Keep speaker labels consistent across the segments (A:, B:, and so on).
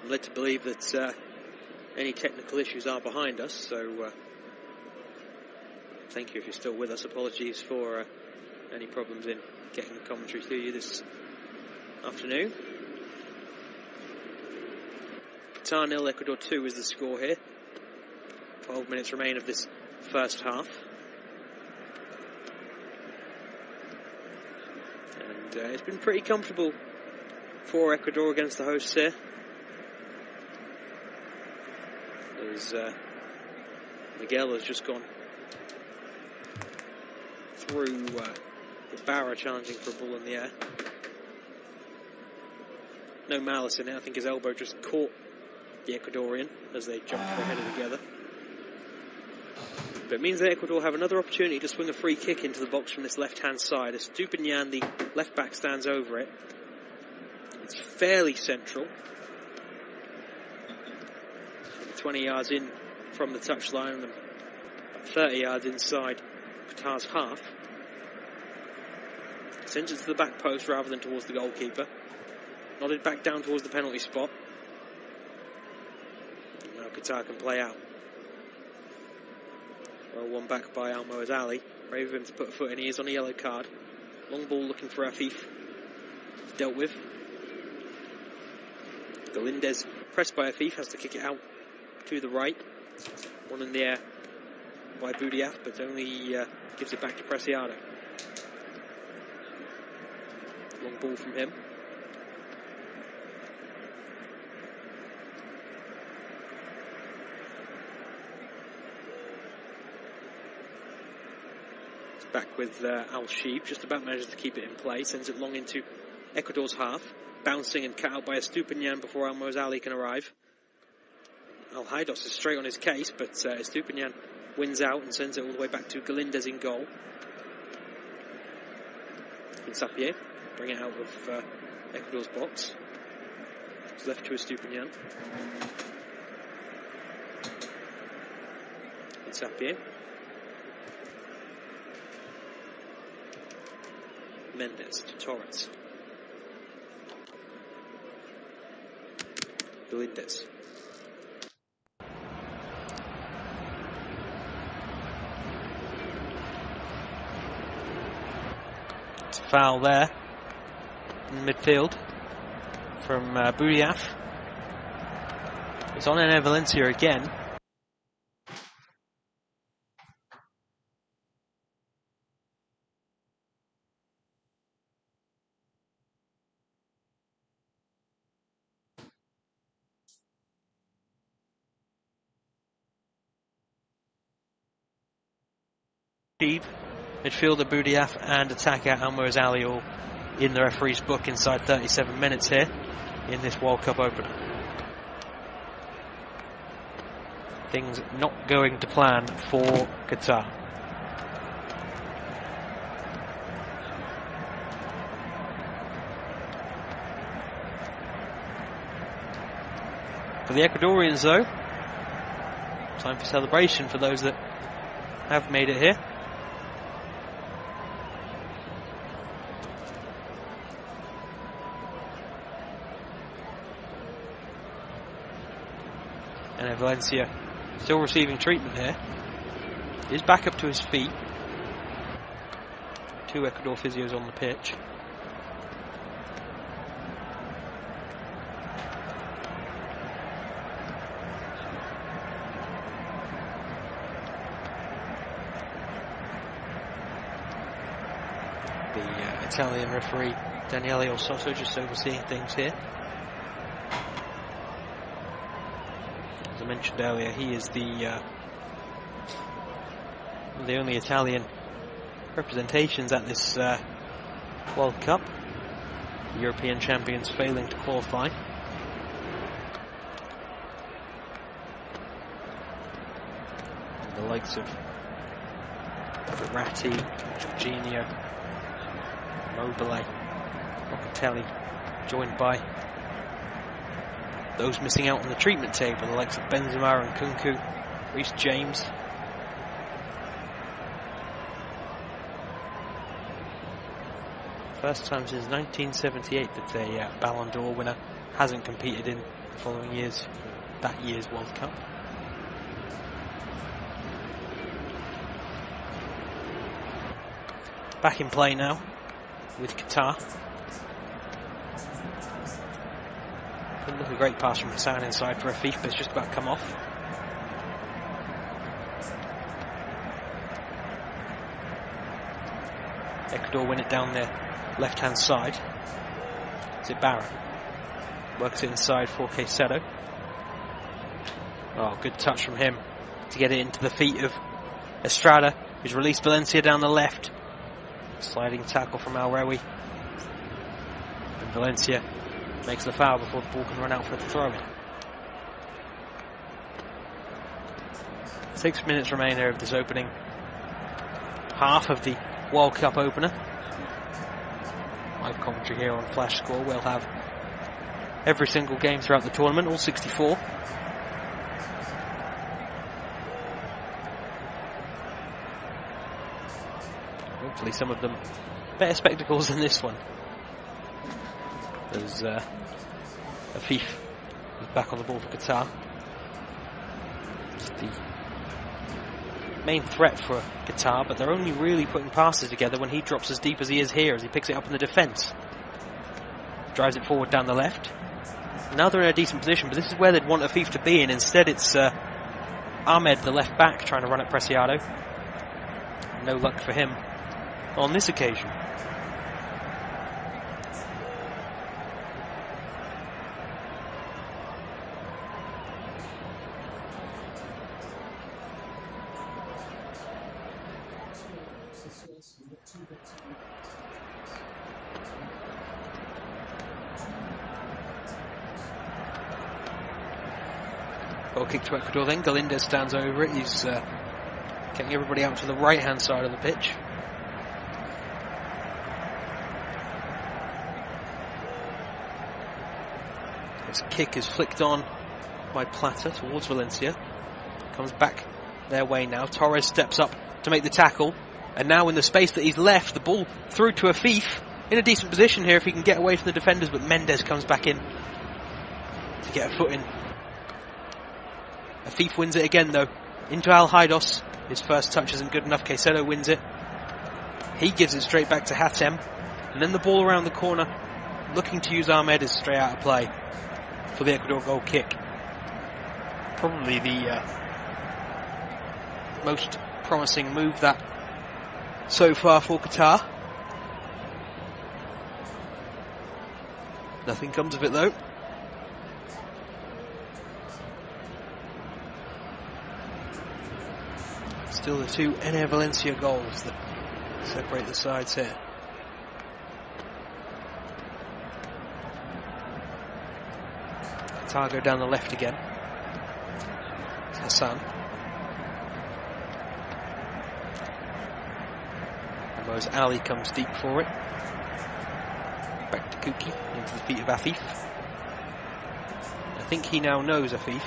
A: I'm led to believe that any technical issues are behind us, so thank you if you're still with us. Apologies for any problems in getting the commentary to you this afternoon. Qatar 0, Ecuador 2 is the score here. 12 minutes remain of this first half. And it's been pretty comfortable for Ecuador against the hosts here. As Miguel has just gone through Ibarra challenging for a ball in the air. No malice in it. I think his elbow just caught the Ecuadorian as they jumped for a header together. But it means that Ecuador have another opportunity to swing a free kick into the box from this left-hand side. As Estupiñán, the left-back, stands over it. It's fairly central. 20 yards in from the touchline and 30 yards inside Qatar's half. Sends it to the back post rather than towards the goalkeeper. Nodded back down towards the penalty spot. And now Qatar can play out. Well, one back by Almoez Ali. Brave of him to put a foot in. He is on a yellow card. Long ball looking for Afif. It's dealt with. Galindez pressed by Afif, has to kick it out to the right. One in the air by Boudiaf, but only gives it back to Preciado. Long ball from him. It's back with Al-Sheeb, just about manages to keep it in play. Sends it long into Ecuador's half. Bouncing and cut out by Estupiñán before Almoez Ali can arrive. Al-Haidos is straight on his case, but Estupiñán wins out and sends it all the way back to Galindez in goal. Insapié bring it out of Ecuador's box. It's left to Estupiñán. Insapié. Mendes to Torres. Galindez. It's a foul there in the midfield from Boudiaf. It's on Enner Valencia again. Midfielder Boudiaf and attacker Almoez Ali all in the referee's book inside 37 minutes here in this World Cup opener. Things not going to plan for Qatar. For the Ecuadorians though, time for celebration for those that have made it here. And Valencia still receiving treatment here. He's back up to his feet. Two Ecuador physios on the pitch. The Italian referee Daniele Ossoto just overseeing things here. As I mentioned earlier, he is the only Italian representations at this World Cup. The European champions failing to qualify. And the likes of Verratti, Jorginho, Mobile, Locatelli, joined by those missing out on the treatment table, the likes of Benzema and Kunku, Reece James. First time since 1978 that a Ballon d'Or winner hasn't competed in the following year's, that year's World Cup. Back in play now with Qatar. Didn't look a great pass from Hassan inside for Afif, but it's just about come off. Ecuador win it down their left-hand side. Is it Barra? Works it inside for Quesero. Oh, good touch from him to get it into the feet of Estrada, who's released Valencia down the left. Sliding tackle from Al-Rawi. And Valencia makes the foul before the ball can run out for the throw-in. 6 minutes remain here of this opening half of the World Cup opener. Live commentary here on Flash Score. We'll have every single game throughout the tournament, all 64. Hopefully some of them better spectacles than this one. As Afif is back on the ball for Qatar. It's the main threat for Qatar, but they're only really putting passes together when he drops as deep as he is here, as he picks it up in the defence. Drives it forward down the left. Now they're in a decent position, but this is where they'd want Afif to be in. Instead it's Ahmed, the left back, trying to run at Preciado. No luck for him on this occasion. Goal kick to Ecuador then. Galindez stands over it. He's getting everybody out to the right hand side of the pitch. This kick is flicked on by Plata towards Valencia. Comes back their way now. Torres steps up to make the tackle. And now in the space that he's left, the ball through to Afif. In a decent position here if he can get away from the defenders, but Mendes comes back in to get a foot in. Afif wins it again though, into Al-Haidos. His first touch isn't good enough. Quesero wins it. He gives it straight back to Hatem. And then the ball around the corner, looking to use Ahmed, is straight out of play for the Ecuador goal kick. Probably the most promising move that so far for Qatar. Nothing comes of it though. Still the two Ener Valencia goals that separate the sides here. Qatar go down the left again. It's Hassan. Ramos Ali comes deep for it. Back to Kuki, into the feet of Afif. I think he now knows, Afif,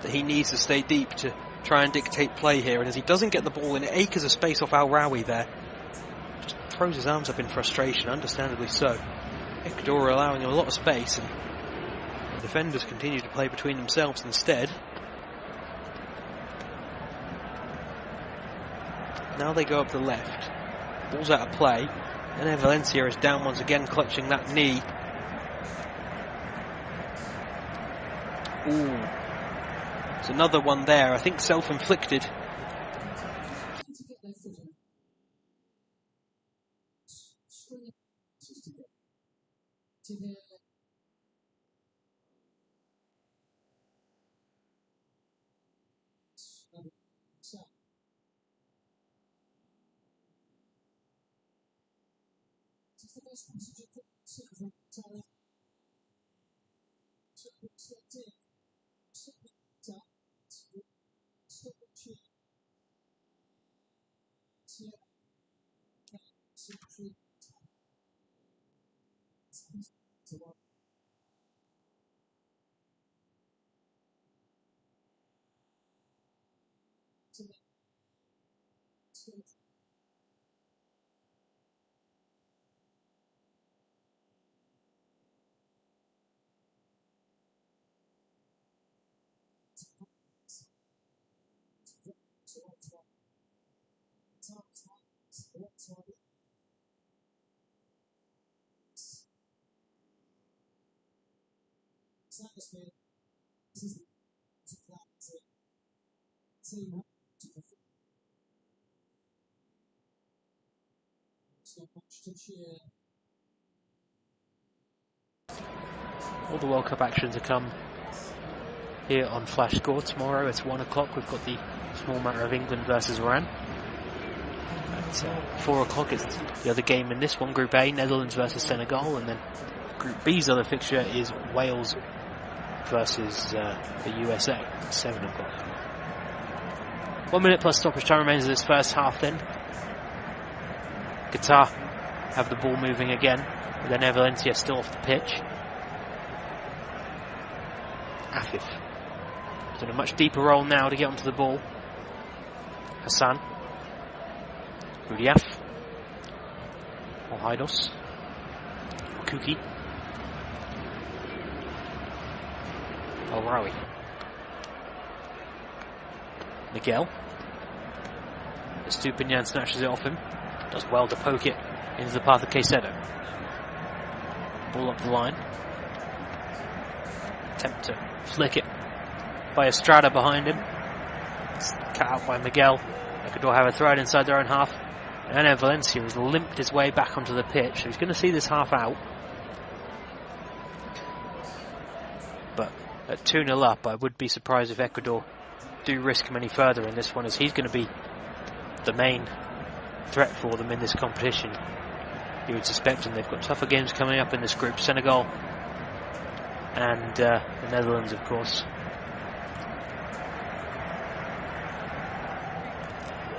A: that he needs to stay deep to try and dictate play here, and as he doesn't get the ball in acres of space off Al-Rawi there, just throws his arms up in frustration, understandably so. Ecuador are allowing him a lot of space, and the defenders continue to play between themselves instead. Now they go up the left. Ball's out of play, and then Valencia is down once again, clutching that knee. Ooh. There's another one there, I think self-inflicted.
B: All the World Cup action to come here on Flash Score. Tomorrow at 1 o'clock we've got the small matter of England versus Iran. At 4 o'clock it's the other game in this one, Group A, Netherlands versus Senegal, and then Group B's other fixture is Wales versus the USA at 7 o'clock. 1 minute plus stoppage time remains in this first half then. Qatar have the ball moving again, with then Valencia still off the pitch. Afif in a much deeper role now to get onto the ball. Hassan, Rudiaf, Haidos, Kuki, Al-Rawi, Miguel. Estupiñán snatches it off him, does well to poke it into the path of Caicedo. Ball up the line, attempt to flick it by Estrada behind him. It's cut out by Miguel. Ecuador have a throw inside their own half. And Valencia has limped his way back onto the pitch, so he's going to see this half out. But at 2-0 up, I would be surprised if Ecuador do risk him any further in this one, as he's going to be the main threat for them in this competition. You would suspect, and they've got tougher games coming up in this group. Senegal and the Netherlands, of course.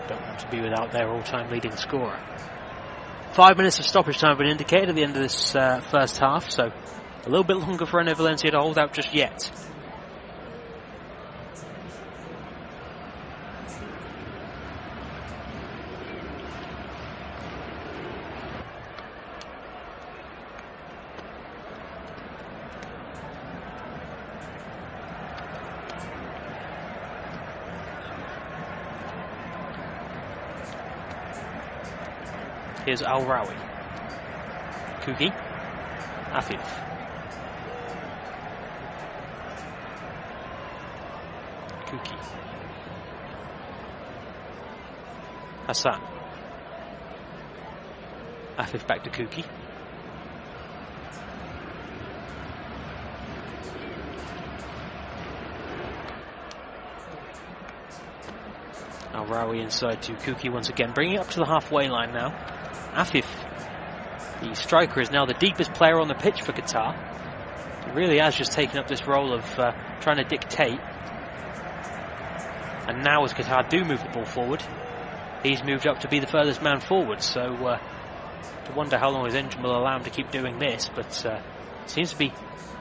B: Don't want to be without their all-time leading scorer. 5 minutes of stoppage time have been indicated at the end of this first half, so a little bit longer for Valencia to hold out just yet. Here's Al-Rawi, Kuki, Afif, Kuki, Hassan, Afif back to Kuki, Al-Rawi inside to Kuki once again, bringing it up to the halfway line now. Afif, the striker, is now the deepest player on the pitch for Qatar. He really has just taken up this role of trying to dictate. And now as Qatar do move the ball forward, he's moved up to be the furthest man forward. So to wonder how long his engine will allow him to keep doing this, but it seems to be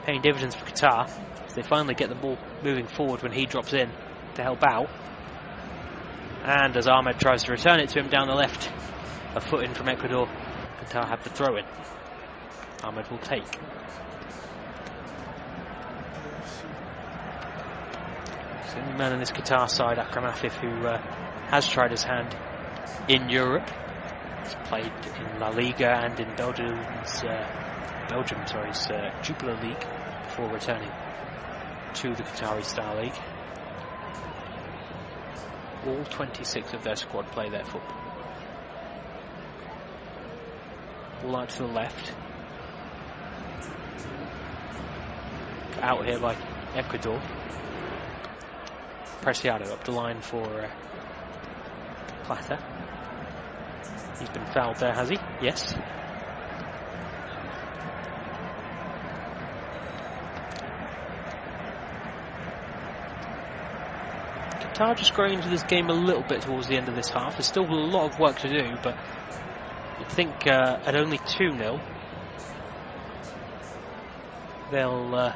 B: paying dividends for Qatar as they finally get the ball moving forward when he drops in to help out. And as Ahmed tries to return it to him down the left, a foot in from Ecuador, Qatar have the throw in. Ahmed will take. It's the only man on this Qatar side, Akram Afif, who has tried his hand in Europe. He's played in La Liga and in Belgium's Jupiler League before returning to the Qatari Star League. All 26 of their squad play their football. Ball out to the left. Out here by Ecuador. Preciado up the line for Plata. He's been fouled there, has he? Yes. Qatar just growing into this game a little bit towards the end of this half. There's still a lot of work to do, but you'd think at only 2-0 they'll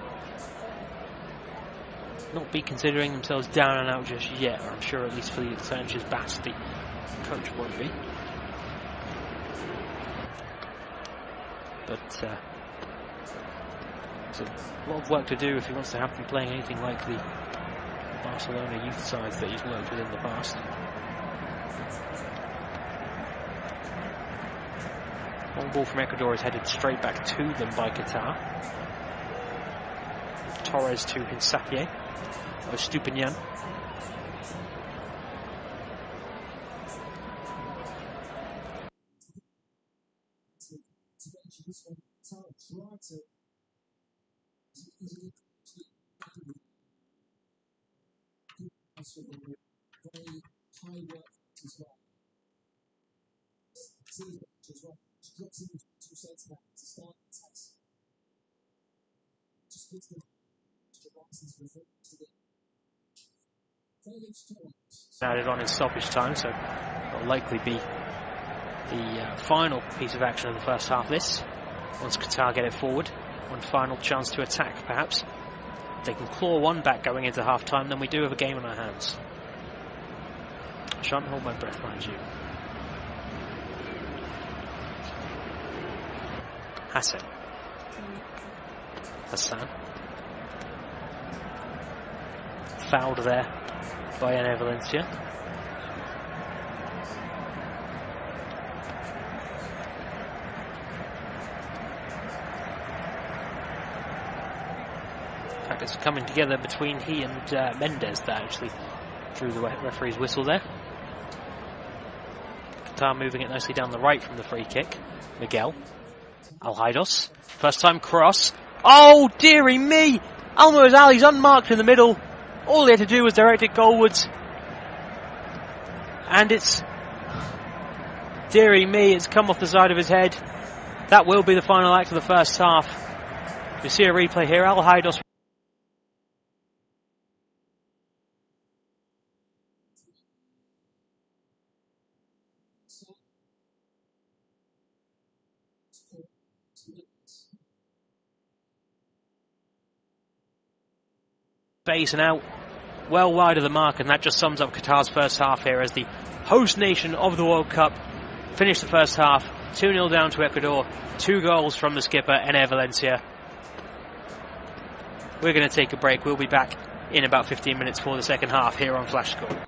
B: not be considering themselves down and out just yet, or I'm sure at least Felipe Sanchez Bast, the coach, won't be. But there's a lot of work to do if he wants to have them playing anything like the Barcelona youth sides that he's worked with in the past. Long ball from Ecuador is headed straight back to them by Qatar. Torres to Hinsapie. Stupinian. Added on in stoppage time, so it'll likely be the final piece of action in the first half of this. Once Qatar get it forward, one final chance to attack perhaps. If they can claw one back going into half time, then we do have a game on our hands. I shan't hold my breath, mind you. Hassan. Fouled there by Ene Valencia. In fact, it's coming together between he and Mendes that actually drew the referee's whistle there. Qatar moving it nicely down the right from the free kick. Miguel. Al-Haidos. First time cross. Oh, dearie me! Almoez Ali's unmarked in the middle. All he had to do was direct it goalwards. And it's... dearie me, it's come off the side of his head. That will be the final act of the first half. You see a replay here. Al-Haidos. Base and out well wide of the mark, and that just sums up Qatar's first half here as the host nation of the World Cup. Finished the first half 2-0 down to Ecuador, 2 goals from the skipper Ene Valencia. We're going to take a break. We'll be back in about 15 minutes for the second half here on Flash Score.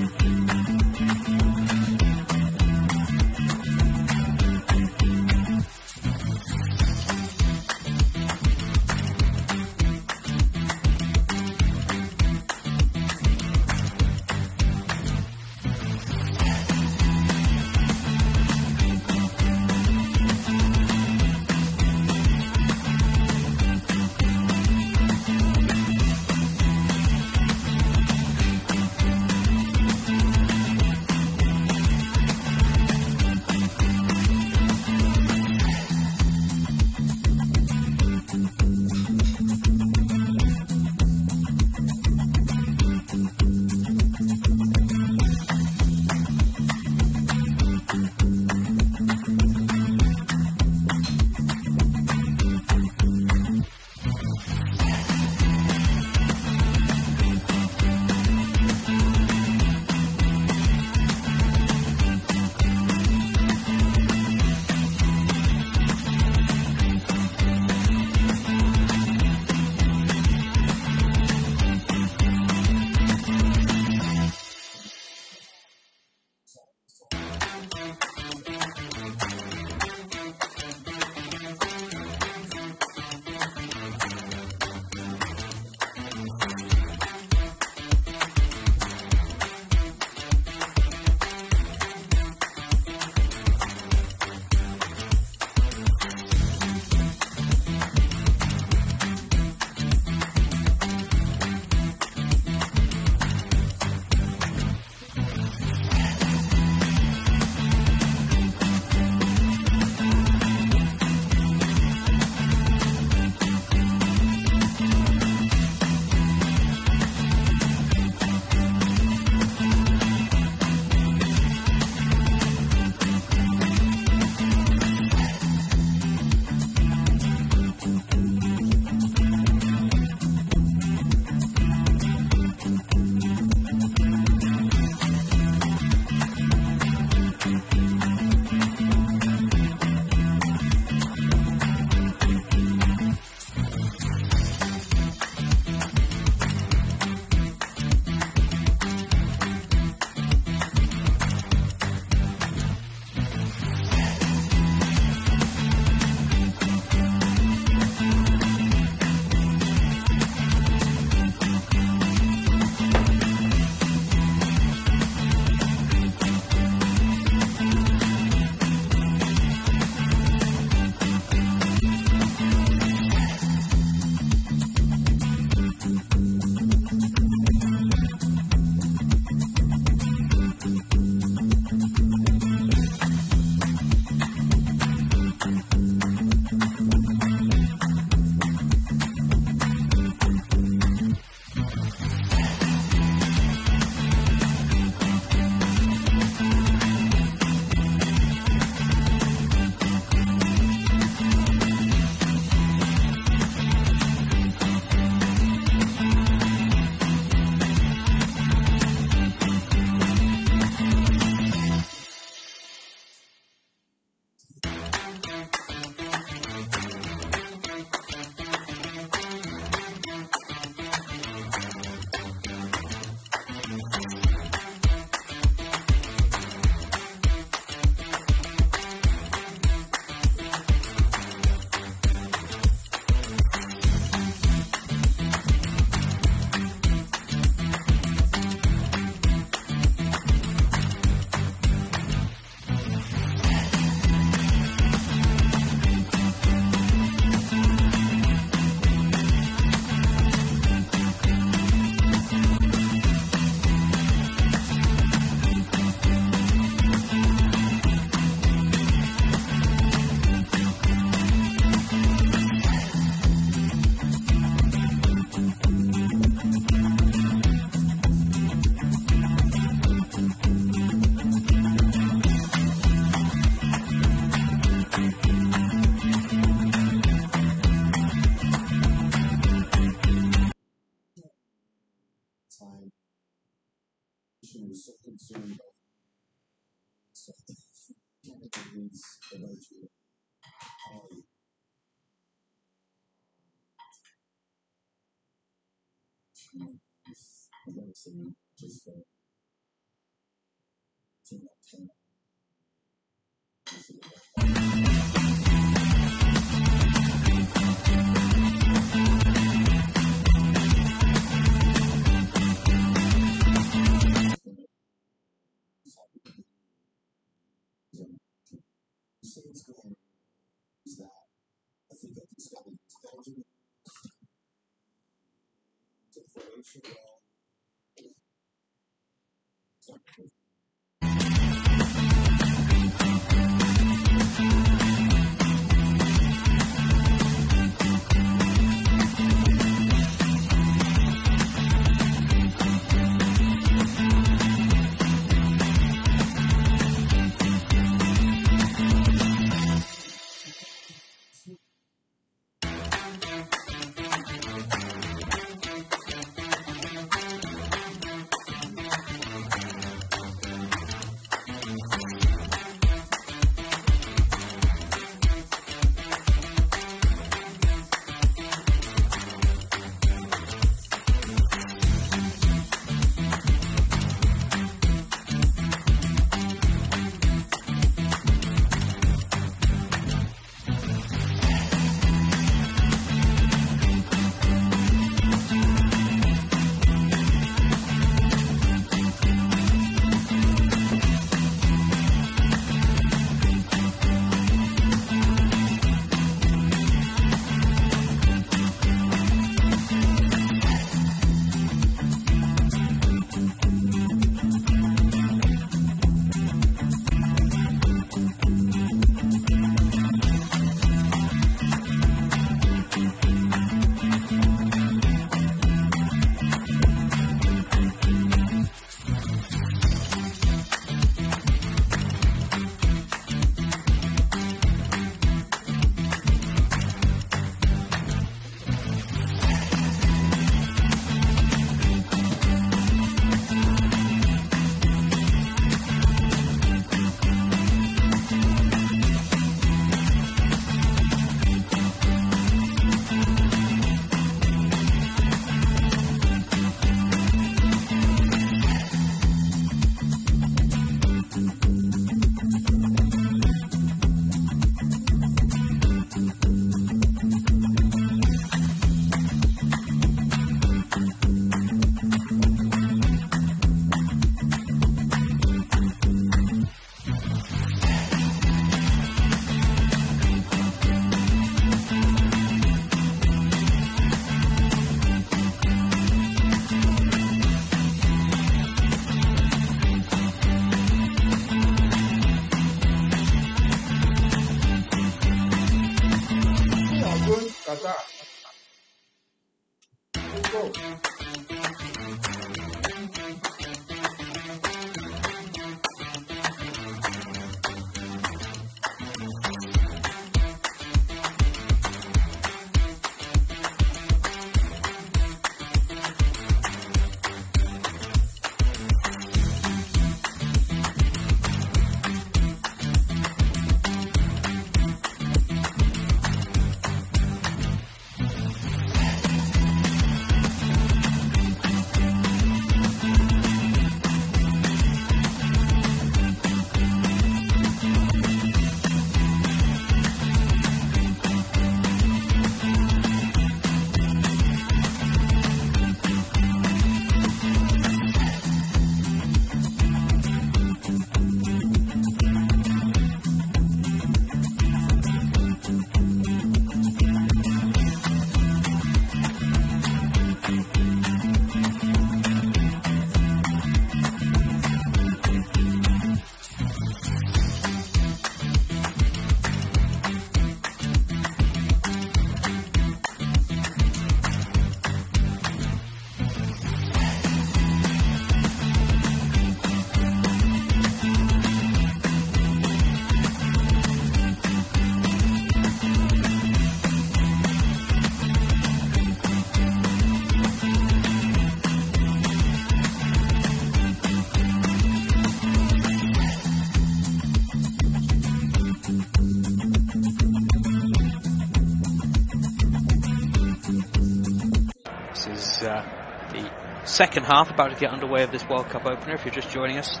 B: second half about to get underway of this World Cup opener, if you're just joining us.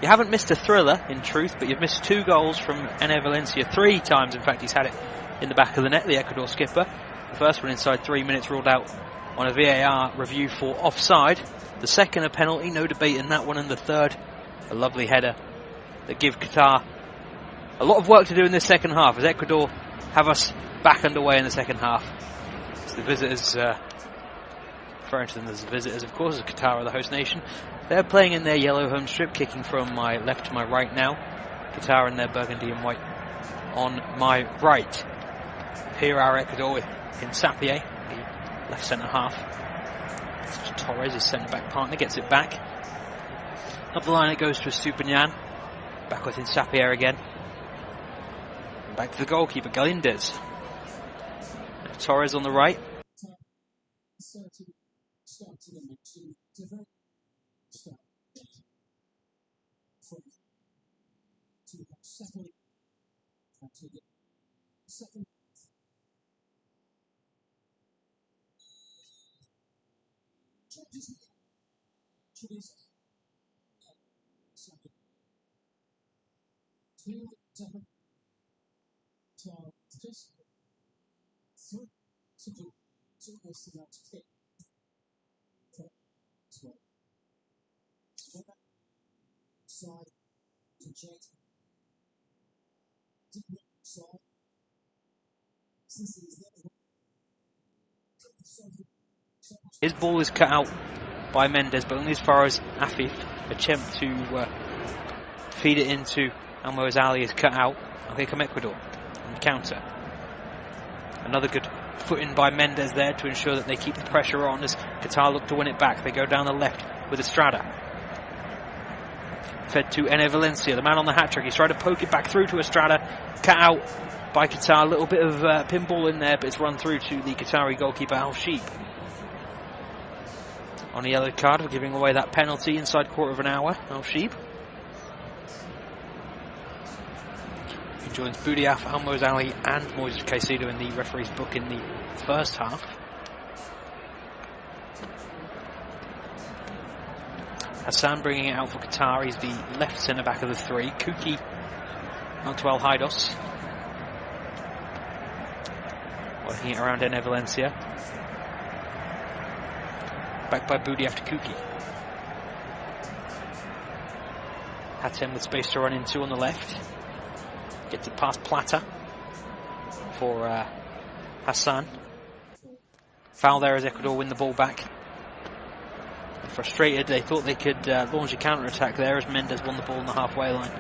B: You haven't missed a thriller, in truth, but you've missed 2 goals from Enner Valencia. 3 times, in fact, he's had it in the back of the net, the Ecuador skipper. The first one inside 3 minutes, ruled out on a VAR review for offside. The second, a penalty, no debate in that one. And the third, a lovely header that give Qatar a lot of work to do in this second half, as Ecuador have us back underway in the second half. It's the visitors, referring to them as the visitors, of course, as Qatar are the host nation. They're playing in their yellow home strip, kicking from my left to my right now. Qatar in their burgundy and white on my right. Here are Ecuador with Hinsapié, the left centre half. Torres, his centre back partner, gets it back. Up the line it goes to Estupiñán. Back with Hinsapié again. Back to the goalkeeper, Galíndez. Torres on the right. His ball is cut out by Mendes, but only as far as Afif. Attempt to feed it into Almoez Ali is cut out. Here come Ecuador on the counter. Another good foot in by Mendes there to ensure that they keep the pressure on as Qatar look to win it back. They go down the left with Estrada. Fed to Enner Valencia, the man on the hat-trick. He's trying to poke it back through to Estrada. Cut out by Qatar. A little bit of pinball in there, but it's run through to the Qatari goalkeeper Al Sheep. On a yellow card for giving away that penalty inside quarter of an hour, Al Sheep. He joins Boudiaf, Almoez Ali and Moises Caicedo in the referee's book in the first half. Hassan bringing it out for Qatar. He's the left centre back of the 3. Kuki out to Al Haidos. Working it around Enner Valencia. Back by Boudiaf to Kuki. Hatem with space to run into on the left. Gets it past Plata for Hassan. Foul there as Ecuador win the ball back. Frustrated, they thought they could launch a counter-attack there as Mendes won the ball on the halfway line.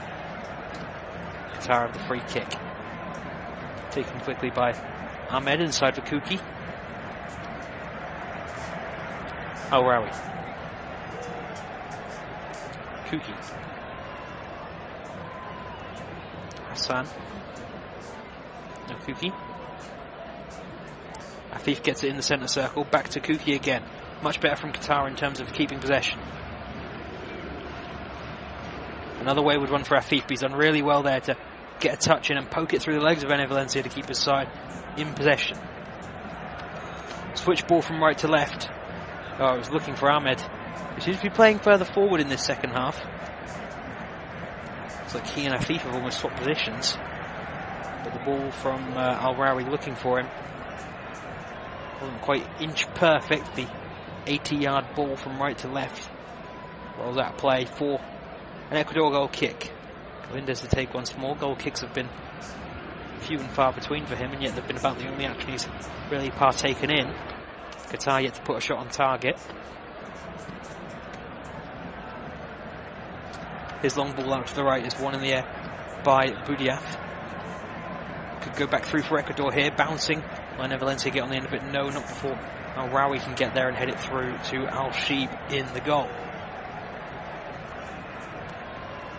B: Qatar have the free kick. Taken quickly by Ahmed inside for Kuki. Oh, where are we? Kuki. Hassan. No Kuki. Afif gets it in the centre circle. Back to Kuki again. Much better from Qatar in terms of keeping possession. Another wayward one for Afif. He's done really well there to get a touch in and poke it through the legs of Enner Valencia to keep his side in possession. Switch ball from right to left. Oh, I was looking for Ahmed. He seems to be playing further forward in this second half. It's like he and Afif have almost swapped positions. But the ball from Al-Rawi looking for him. Wasn't quite inch perfect. The 80-yard ball from right to left. Rolls out of play for an Ecuador goal kick. Galíndez to take once more. Goal kicks have been few and far between for him, and yet they've been about the only action he's really partaken in. Qatar yet to put a shot on target. His long ball out to the right is one in the air by Boudiaf. Could go back through for Ecuador here, bouncing. Will Enner Valencia get on the end of it? No, not before Al-Rawi can get there and head it through to Al Sheep in the goal.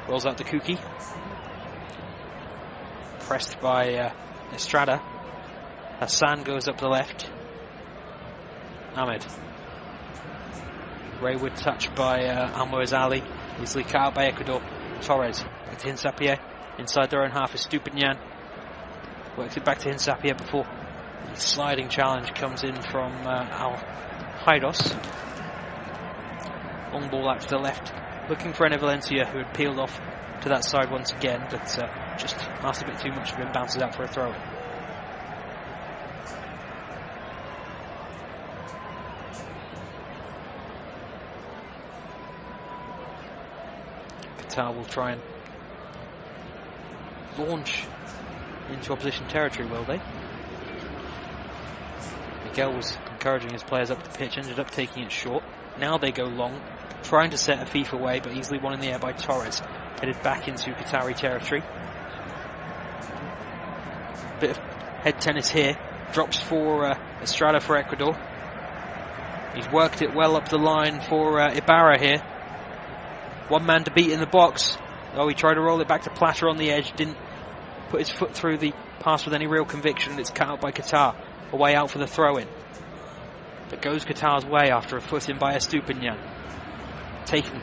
B: Rolls out to Kuki. Pressed by Estrada. Hassan goes up the left. Ahmed. Wayward touch by Almoez Ali. Easily cut out by Ecuador. Torres. Back to Hinsapié. Inside their own half is Estupiñán. Works it back to Hinsapié before the sliding challenge comes in from Al Haidos. Long ball out to the left, looking for Valencia, who had peeled off to that side once again, but just asked a bit too much of him, bounces out for a throw-in. Qatar will try and launch into opposition territory, will they? Miguel was encouraging his players up the pitch, ended up taking it short. Now they go long, trying to set a thief away, but easily won in the air by Torres. Headed back into Qatari territory. Bit of head tennis here. Drops for Estrada for Ecuador. He's worked it well up the line for Ibarra here. One man to beat in the box. Oh, he tried to roll it back to Plata on the edge. Didn't put his foot through the pass with any real conviction. It's cut out by Qatar. A way out for the throw-in. That goes Qatar's way after a foot in by Estupiñán. Taken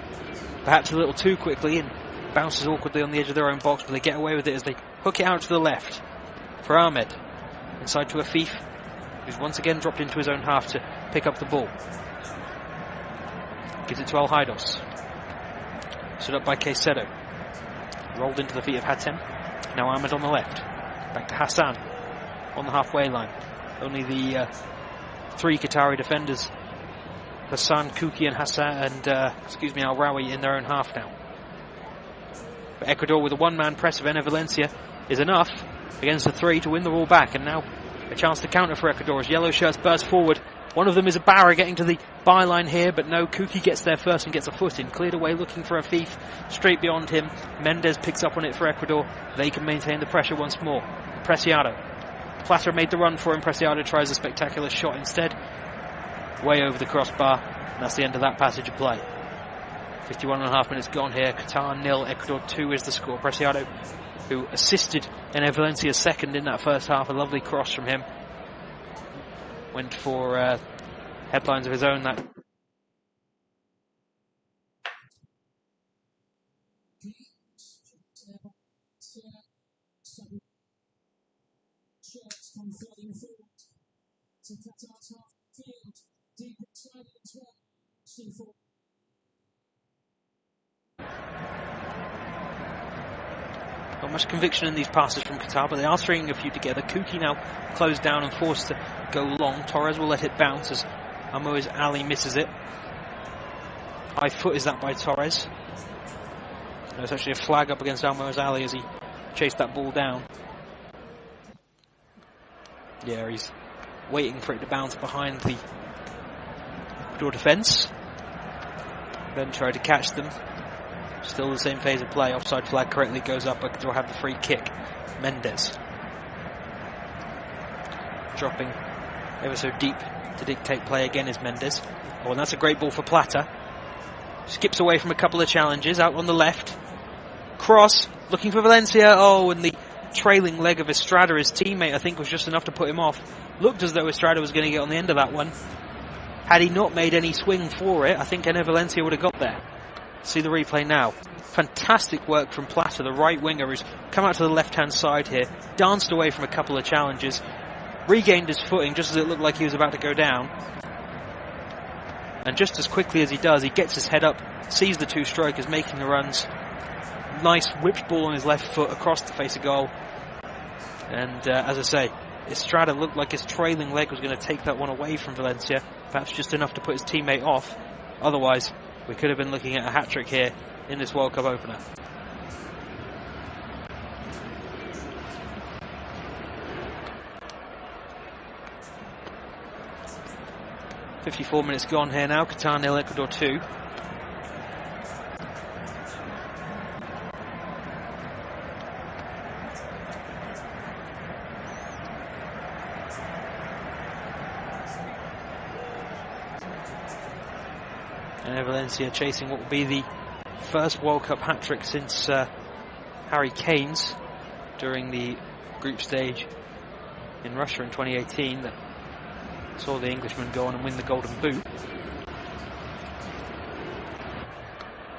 B: perhaps a little too quickly and bounces awkwardly on the edge of their own box, but they get away with it as they hook it out to the left for Ahmed. Inside to Afif, who's once again dropped into his own half to pick up the ball. Gives it to El Haidos. Stood up by Caicedo. Rolled into the feet of Hatem. Now Ahmed on the left. Back to Hassan on the halfway line. Only the three Qatari defenders, Hassan, Kuki and Hassan and Al Rawi in their own half now. But Ecuador with a one-man press of Valencia is enough against the three to win the ball back, and now a chance to counter for Ecuador as yellow shirts burst forward. One of them is Ibarra getting to the byline here, but no, Kuki gets there first and gets a foot in. Cleared away looking for Afif, straight beyond him. Mendez picks up on it for Ecuador. They can maintain the pressure once more. Preciado. Plata made the run for him. Preciado tries a spectacular shot instead. Way over the crossbar, and that's the end of that passage of play. 51.5 minutes gone here. Qatar 0, Ecuador 2 is the score. Preciado, who assisted Valencia's second in that first half, a lovely cross from him. Went for headlines of his own. That not much conviction in these passes from Qatar, but they are stringing a few together. Kuki now closed down and forced to go long. Torres will let it bounce as Almoez Ali misses it. High foot is that by Torres. There's actually a flag up against Almoez Ali as he chased that ball down. Yeah, he's waiting for it to bounce behind the Ecuador defence. Then tried to catch them. Still the same phase of play. Offside flag correctly goes up. Ecuador have the free kick. Mendez dropping ever so deep to dictate play again is Mendez. Oh, and that's a great ball for Plata. Skips away from a couple of challenges. Out on the left. Cross. Looking for Valencia. Oh, and the trailing leg of Estrada, his teammate, I think was just enough to put him off. Looked as though Estrada was going to get on the end of that one. Had he not made any swing for it, I think Valencia would have got there. See the replay now. Fantastic work from Plata, the right winger, who's come out to the left-hand side here, danced away from a couple of challenges, regained his footing just as it looked like he was about to go down. And just as quickly as he does, he gets his head up, sees the two strikers making the runs. Nice whipped ball on his left foot across the face of goal. And as I say, Estrada looked like his trailing leg was going to take that one away from Valencia, perhaps just enough to put his teammate off. Otherwise, we could have been looking at a hat-trick here in this World Cup opener. .54 minutes gone here now. Qatar 0, Ecuador 2. And Valencia chasing what will be the first World Cup hat-trick since Harry Kane's during the group stage in Russia in 2018 that saw the Englishman go on and win the Golden Boot.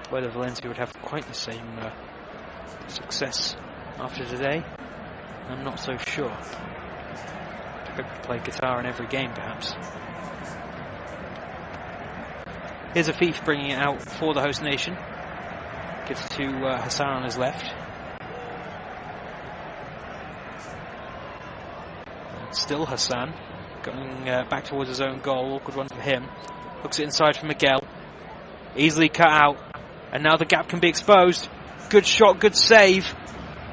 B: Whether Valencia would have quite the same success after today, I'm not so sure. Hope to play Qatar in every game, perhaps. Here's Afif bringing it out for the host nation. Gives it to Hassan on his left. And still Hassan going back towards his own goal. Awkward one for him. Hooks it inside for Miguel. Easily cut out. And now the gap can be exposed. Good shot, good save.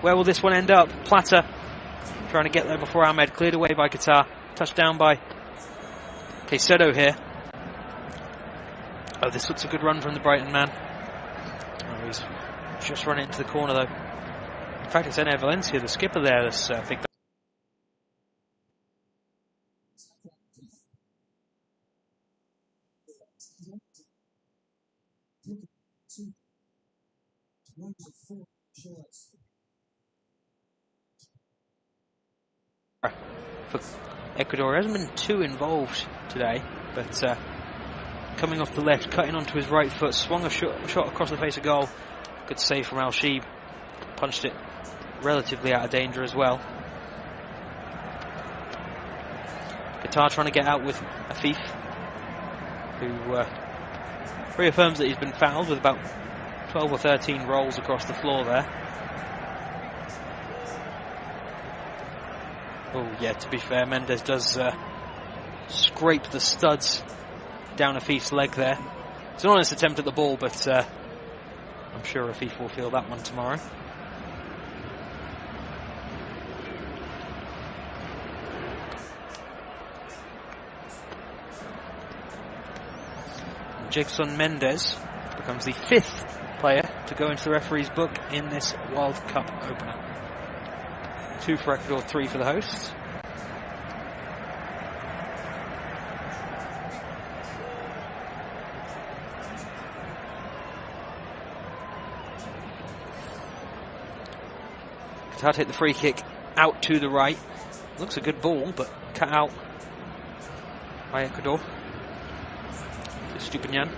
B: Where will this one end up? Plata trying to get there before Ahmed. Cleared away by Qatar. Touched down by Caicedo here. Oh, this looks a good run from the Brighton man. Oh, he's just run it into the corner though. In fact, it's Ener Valencia, the skipper there, that's picked up. For Ecuador, hasn't been too involved today, but coming off the left, cutting onto his right foot, swung a shot across the face of goal. Good save from Al-Sheeb. Punched it relatively out of danger as well. Qatar trying to get out with Afif, who reaffirms that he's been fouled with about 12 or 13 rolls across the floor there. Oh yeah, to be fair, Mendes does scrape the studs down Afif's leg there. It's an honest attempt at the ball, but I'm sure Afif will feel that one tomorrow. And Jigson Mendes becomes the 5th player to go into the referee's book in this World Cup opener. 2 for Ecuador, 3 for the hosts. Qatar take the free kick out to the right. Looks a good ball, but cut out by Ecuador. Stupinyan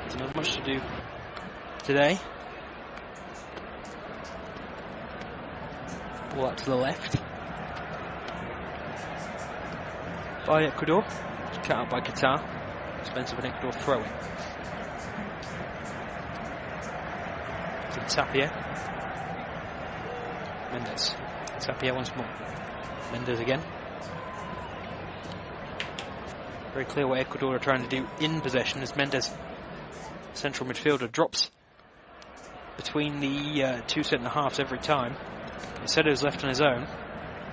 B: doesn't have much to do today. Ball out to the left by Ecuador. It's cut out by Qatar. Expense of an Ecuador throw-in. To Tapia. Mendes. Tapia once more. Mendes again. Very clear what Ecuador are trying to do in possession as Mendes, central midfielder, drops between the 2 centre-halves every time. Caicedo's left on his own,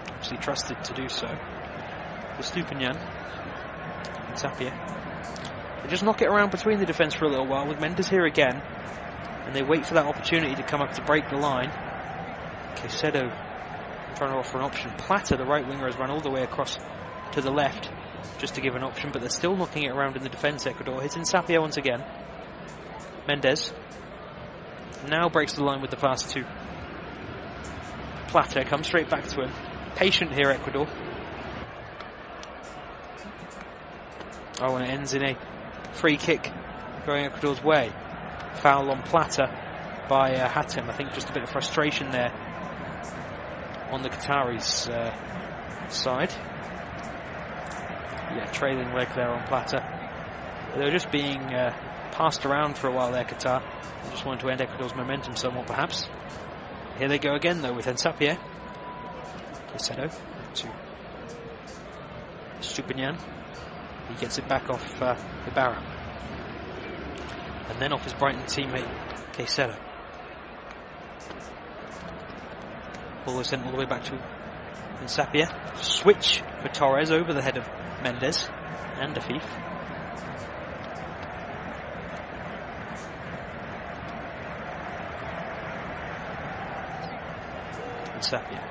B: obviously trusted to do so. For Stupinyan and Tapia. They just knock it around between the defence for a little while with Mendes here again, and they wait for that opportunity to come up to break the line. Caicedo trying to offer an option. Plata, the right winger, has run all the way across to the left just to give an option, but they're still knocking it around in the defence. Ecuador hitting Tapia once again. Mendes now breaks the line with the pass to Plata, comes straight back to him. Patient here, Ecuador. Oh, and it ends in a free kick going Ecuador's way. Foul on Plata by Hatem. I think just a bit of frustration there on the Qataris' side. Yeah, trailing leg there on Plata. They were just being passed around for a while there, Qatar. They just wanted to end Ecuador's momentum somewhat, perhaps. Here they go again, though, with Ensapia. Caicedo to Stupinyan. He gets it back off Ibarra. And then off his Brighton teammate, Caicedo. Ball is sent all the way back to Ensapia. Switch for Torres over the head of Mendes and Afif. Ensapia.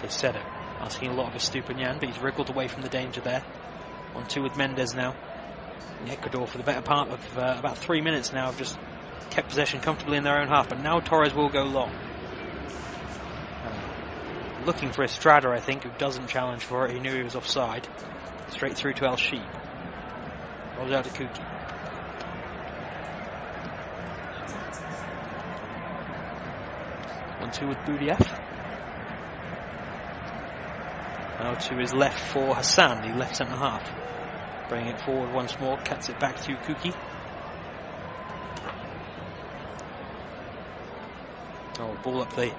B: Caicedo asking a lot of his Stupinyan, but he's wriggled away from the danger there. On 2 with Mendes now. And Ecuador, for the better part of about 3 minutes now, have just kept possession comfortably in their own half, but now Torres will go long. Looking for Estrada, I think, who doesn't challenge for it. He knew he was offside. Straight through to Al-Sheeb. Rolls out to Kuki. One, 2 with Boudiaf. Now to his left for Hassan, the left centre half. Bringing it forward once more, cuts it back to Kuki. Oh, ball up the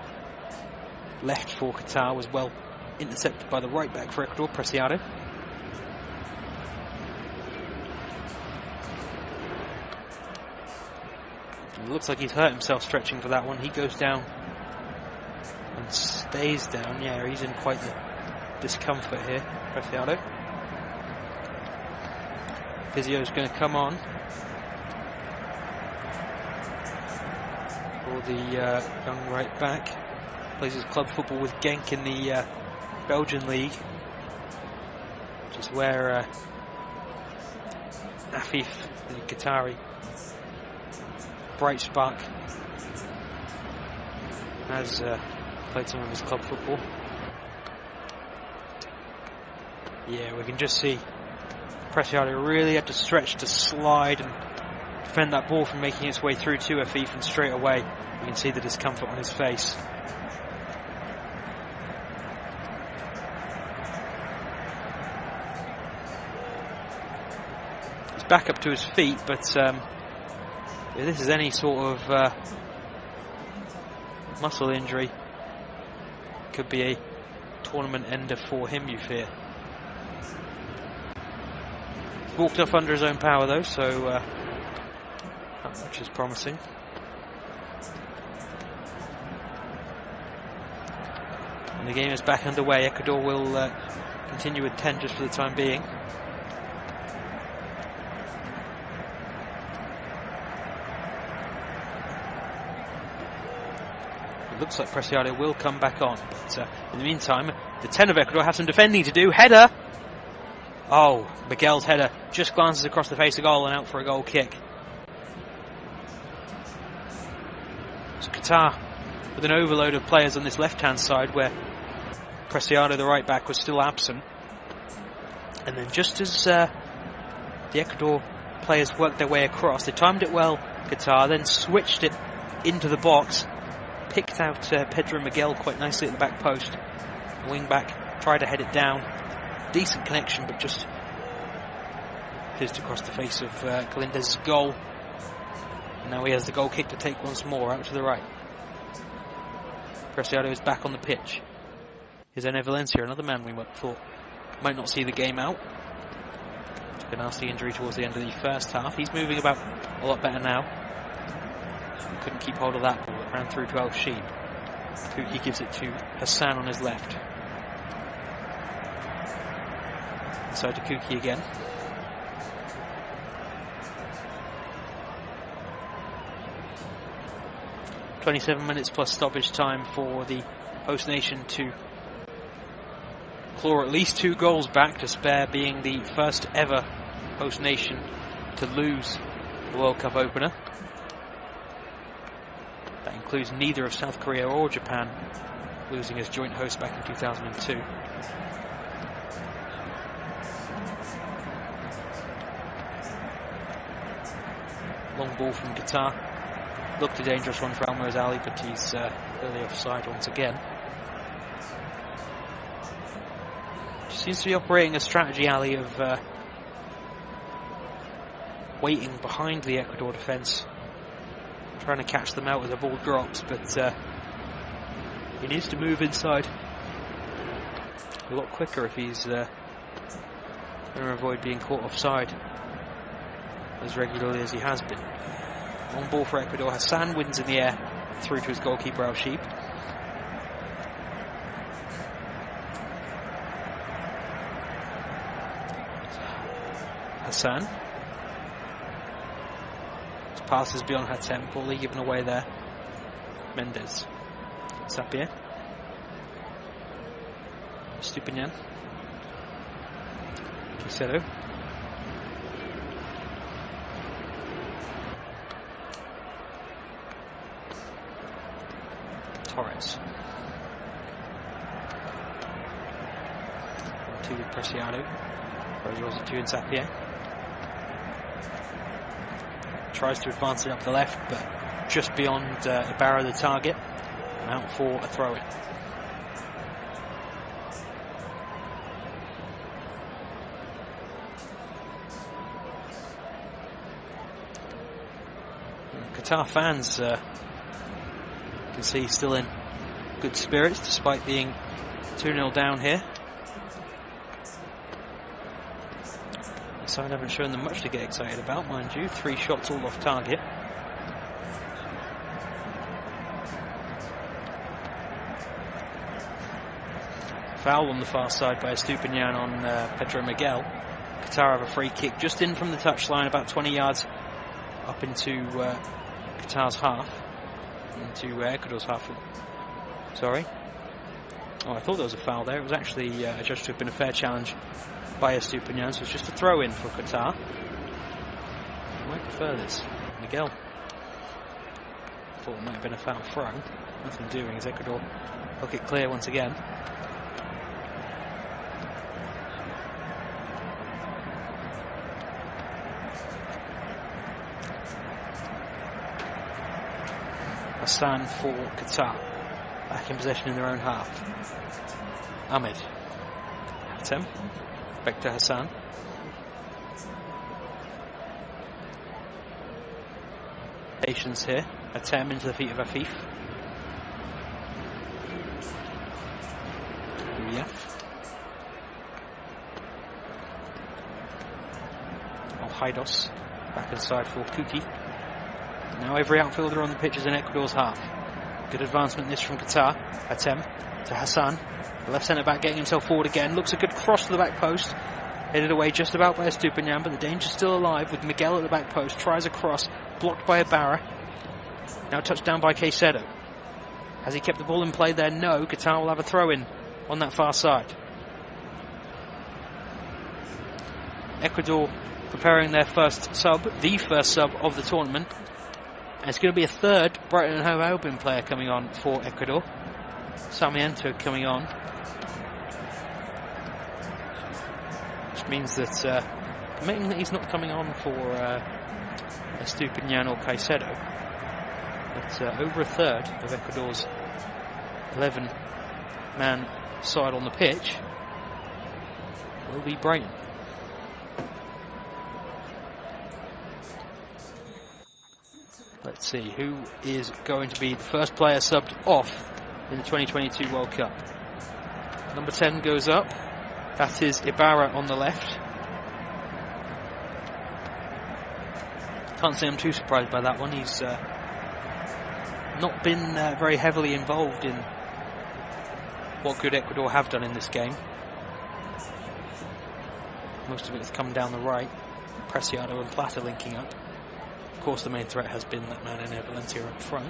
B: left for Qatar was well intercepted by the right back for Ecuador, Preciado. It looks like he's hurt himself stretching for that one. He goes down and stays down. Yeah, he's in quite the discomfort here, Preciado. Physio's going to come on for the young right back. Plays his club football with Genk in the Belgian league, which is where Afif, the Qatari bright spark, has played some of his club football. Yeah, we can just see Preciado really had to stretch to slide and defend that ball from making its way through to Afif, and straight away you can see the discomfort on his face. He's back up to his feet, but if this is any sort of muscle injury, could be a tournament ender for him, you fear. Walked off under his own power though, so that much is promising. And the game is back underway. Ecuador will continue with 10 just for the time being. It looks like Preciado will come back on, but in the meantime, the 10 of Ecuador have some defending to do. Header! Oh, Miguel's header just glances across the face of goal and out for a goal kick. It's Qatar with an overload of players on this left-hand side where Preciado, the right back, was still absent. And then just as the Ecuador players worked their way across, they timed it well, Qatar, then switched it into the box, picked out Pedro Miguel quite nicely at the back post. The wing back tried to head it down. Decent connection, but just fizzed across the face of Galindez's goal. And now he has the goal kick to take once more out to the right. Preciado is back on the pitch. Here's Ene Valencia, another man we thought might not see the game out. Took a nasty injury towards the end of the first half. He's moving about a lot better now. Couldn't keep hold of that ball. It ran through to Al Sheeb. Kuki gives it to Hassan on his left. Inside to Kuki again. "27 minutes plus stoppage time for the host nation to claw at least 2 goals back, to spare being the first ever host nation to lose the World Cup opener. That includes neither of South Korea or Japan losing as joint hosts back in 2002. Long ball from Qatar. Looked a dangerous one for Almoz Ali, but he's clearly offside once again. Seems to be operating a strategy, Ali, of waiting behind the Ecuador defence, trying to catch them out as the ball drops, but he needs to move inside a lot quicker if he's going to avoid being caught offside as regularly as he has been. Long ball for Ecuador. Hassan wins in the air through to his goalkeeper Al Sheeb. Hassan. His pass is beyond her tempo. Volley given away there. Mendes. Sapien. Stupinian. Quisero. Torres. 2 with Preciado. Or he wasn't 2 in Sapien. Tries to advance it up the left, but just beyond Ibarra, the target, and out for a throw-in. Qatar fans, you can see, still in good spirits despite being 2-0 down here. The side haven't shown them much to get excited about, mind you. 3 shots all off target. Foul on the far side by Estupiñán on Pedro Miguel. Qatar have a free kick just in from the touchline, about 20 yards up into Qatar's half, into Ecuador's half. Sorry. Oh, I thought there was a foul there. It was actually judged to have been a fair challenge by Estupiñán, so it's just a throw in for Qatar. I might prefer this. Miguel thought it might have been a foul throw. Nothing doing as Ecuador hook it clear once again. Hassan for Qatar, back in possession in their own half. Ahmed, Hatem, back to Hassan. Patience here. Hatem into the feet of Afif. Haidos back inside for Kuki. Now every outfielder on the pitch is in Ecuador's half. Good advancement this from Qatar. Hatem to Hassan. The left centre back getting himself forward again. Looks a good cross to the back post. Headed away just about by Estupiñán, but the danger's still alive with Miguel at the back post. Tries a cross, blocked by Ibarra. Now touched down by Caicedo. Has he kept the ball in play there? No. Qatar will have a throw in on that far side. Ecuador preparing their first sub, the first sub of the tournament. And it's going to be a third Brighton and Hove Albion player coming on for Ecuador. Sarmiento coming on. Which means that, admitting that he's not coming on for Estupiñán or Caicedo, but over a third of Ecuador's 11-man side on the pitch will be Brighton. Let's see who is going to be the first player subbed off in the 2022 World Cup. Number 10 goes up. That is Ibarra on the left. Can't say I'm too surprised by that one. He's not been very heavily involved in what good Ecuador have done in this game. Most of it has come down the right. Preciado and Plata linking up. Of course, the main threat has been that man in Valencia up front.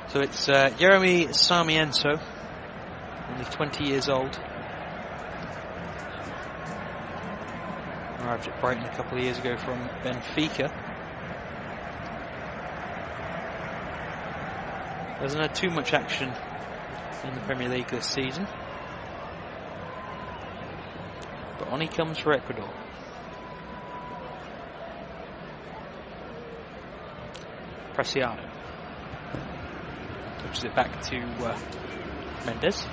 B: So it's Jeremy Sarmiento, only 20 years old. Arrived at Brighton a couple of years ago from Benfica. Hasn't had too much action in the Premier League this season, but on he comes for Ecuador. Preciado touches it back to Mendes.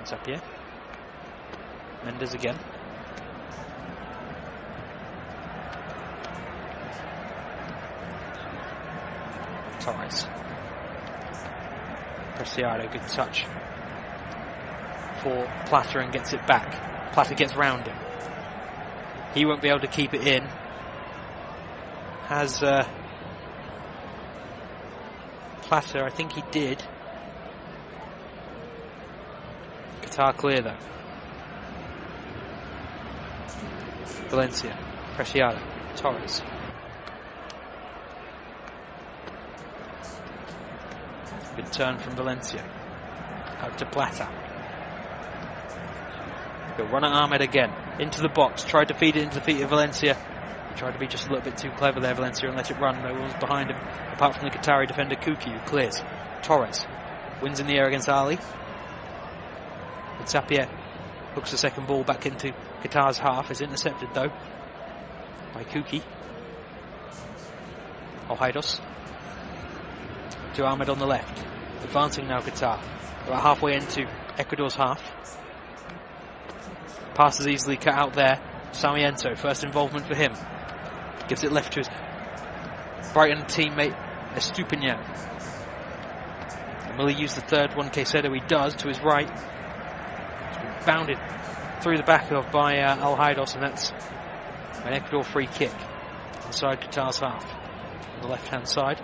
B: It's up here. Mendes again. Torres. Preciado, good touch for Plata and gets it back. Plata gets round him. He won't be able to keep it in. Has Plata, I think he did. Qatar clear though. Valencia, Preciado, Torres. Good turn from Valencia. Out to Plata. He'll run at Ahmed again. Into the box. Tried to feed it into the feet of Valencia. He tried to be just a little bit too clever there, Valencia, and let it run. No one's behind him, apart from the Qatari defender Kuki, who clears. Torres wins in the air against Ali. And Sapien hooks the second ball back into Qatar's half. Is intercepted, though, by Kuki. Haidos. To Ahmed on the left. Advancing now Qatar. About halfway into Ecuador's half. Pass is easily cut out there. Sarmiento, first involvement for him. Gives it left to his Brighton teammate Estupiñán. And will he use the third one? Caicedo, he does, to his right. He's been bounded through the back of by Al-Haidos, and that's an Ecuador free kick inside Qatar's half on the left-hand side.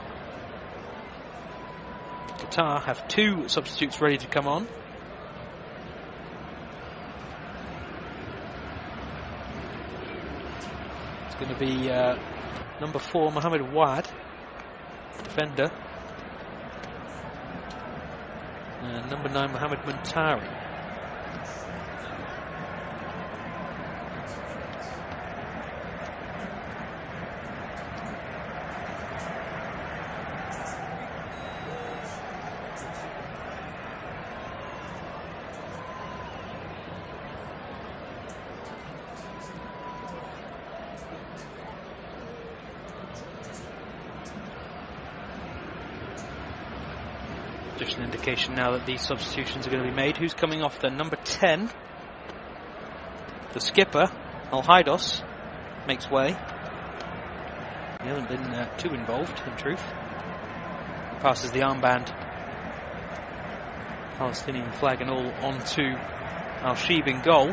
B: Qatar have 2 substitutes ready to come on. It's going to be number 4, Mohamed Wad, defender, and number 9, Mohamed Muntari. Just an indication now that these substitutions are going to be made. Who's coming off then? Number 10, the skipper, Al-Haidos, makes way. He hasn't been too involved, in truth. Passes the armband, Palestinian flag and all, onto Al-Sheeb in goal.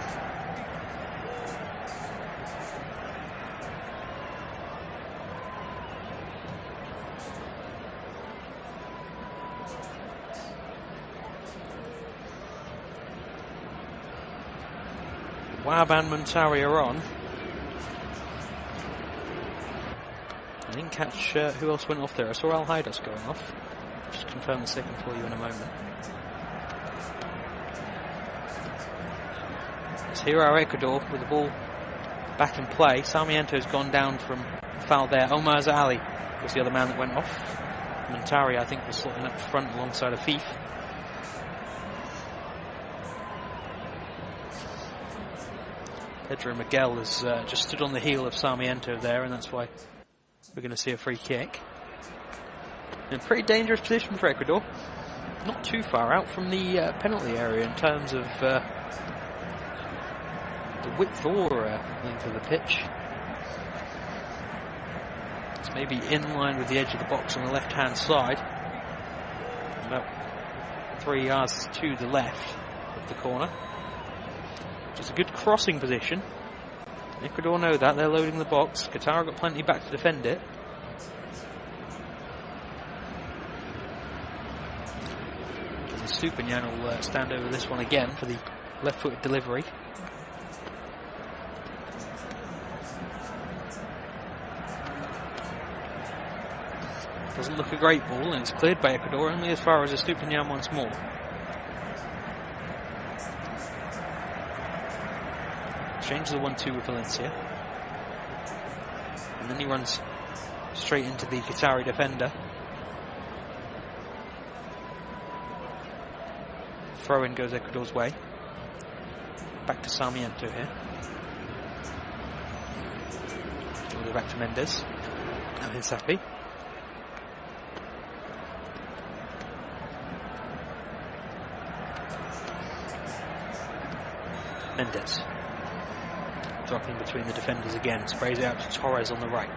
B: Wab and Muntari are on. I didn't catch who else went off there. I saw Al-Haidos going off. Just confirm the second for you in a moment. So here are Ecuador with the ball back in play. Sarmiento's gone down from foul there. Omar Ali was the other man that went off. Muntari, I think, was slotting up front alongside Afif. Pedro Miguel has just stood on the heel of Sarmiento there, and that's why we're going to see a free kick. In a pretty dangerous position for Ecuador. Not too far out from the penalty area in terms of the width or length of the pitch. It's maybe in line with the edge of the box on the left-hand side. About 3 yards to the left of the corner. It's a good crossing position. Ecuador know that. They're loading the box. Qatar got plenty back to defend it. Estupiñán will stand over this one again for the left-footed delivery. Doesn't look a great ball, and it's cleared by Ecuador only as far as Estupiñán once more. Changes the 1-2 with Valencia. And then he runs straight into the Qatari defender. Throw-in goes Ecuador's way. Back to Sarmiento here. All the way back to Mendes. Now here's Safi. Mendes. Dropping between the defenders again, sprays it out to Torres on the right.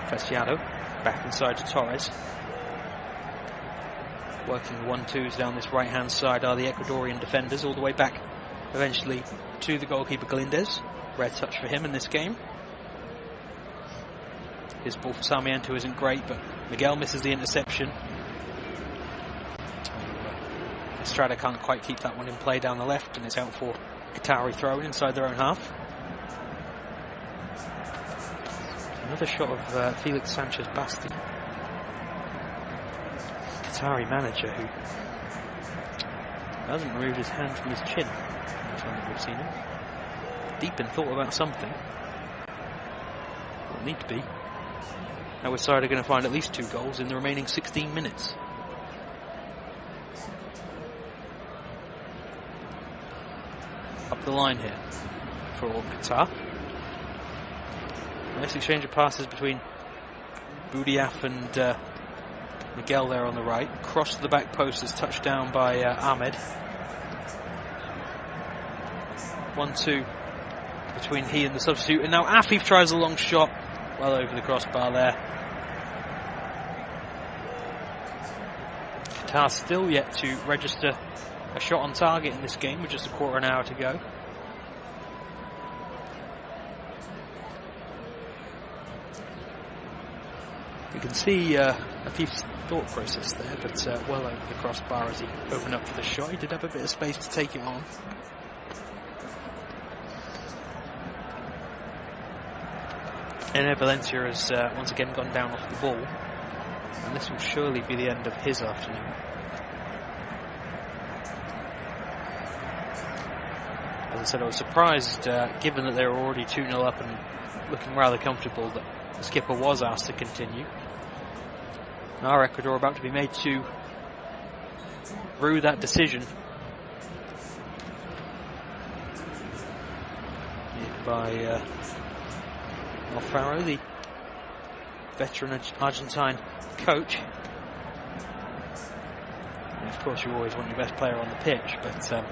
B: Preciado back inside to Torres. Working 1-2s down this right hand side are the Ecuadorian defenders, all the way back eventually to the goalkeeper Galindez. Rare touch for him in this game. His ball for Sarmiento isn't great, but Miguel misses the interception. Estrada can't quite keep that one in play down the left, and it's out for Qatari throw inside their own half. Another shot of Felix Sanchez Basti, Qatari manager, who hasn't removed his hand from his chin every time that we've seen him. Deep in thought about something. Will need to be. Our side are going to find at least 2 goals in the remaining 16 minutes. Up the line here for Qatar. Nice exchange of passes between Boudiaf and Miguel there on the right. Cross to the back post is touched down by Ahmed. 1-2 between he and the substitute. And now Afif tries a long shot. Well over the crossbar there. Qatar still yet to register a shot on target in this game with just a quarter of an hour to go. You can see Afif's thought process there, but well over the crossbar as he opened up for the shot. He did have a bit of space to take it on. And Valencia has once again gone down off the ball, and this will surely be the end of his afternoon. As I said, I was surprised, given that they were already 2-0 up and looking rather comfortable, that the skipper was asked to continue. Now Ecuador about to be made to rue that decision. By Alfaro, the veteran Argentine coach. And of course, you always want your best player on the pitch, but I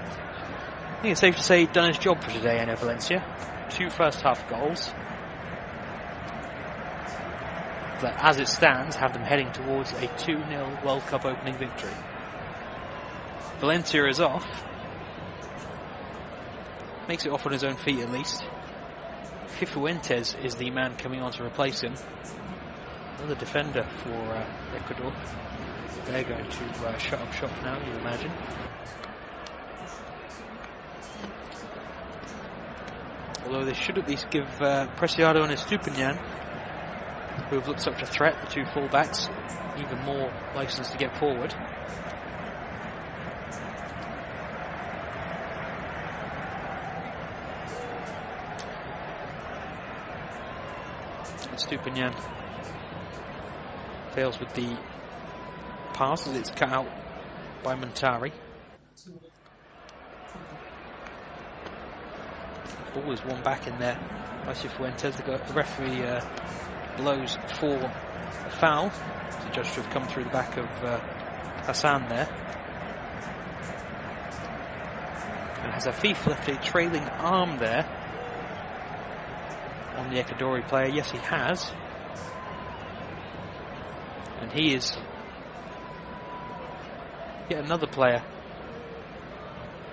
B: think it's safe to say he'd done his job for today in Valencia. 2 first half goals that, as it stands, have them heading towards a 2-0 World Cup opening victory. Valencia is off. Makes it off on his own feet at least. Cifuentes is the man coming on to replace him. Another defender for Ecuador. They're going to shut up shop now, you imagine. Although they should at least give Preciado and Estupiñán, who have looked such a threat, the 2 fullbacks, even more license to get forward. Estupiñán fails with the pass as it's cut out by Montari. The ball is won back in there by Cifuentes. The referee blows for a foul. The judge should have come through the back of Hassan there. And has Afif left a trailing arm there on the Ecuadorian player? Yes, he has. And he is yet another player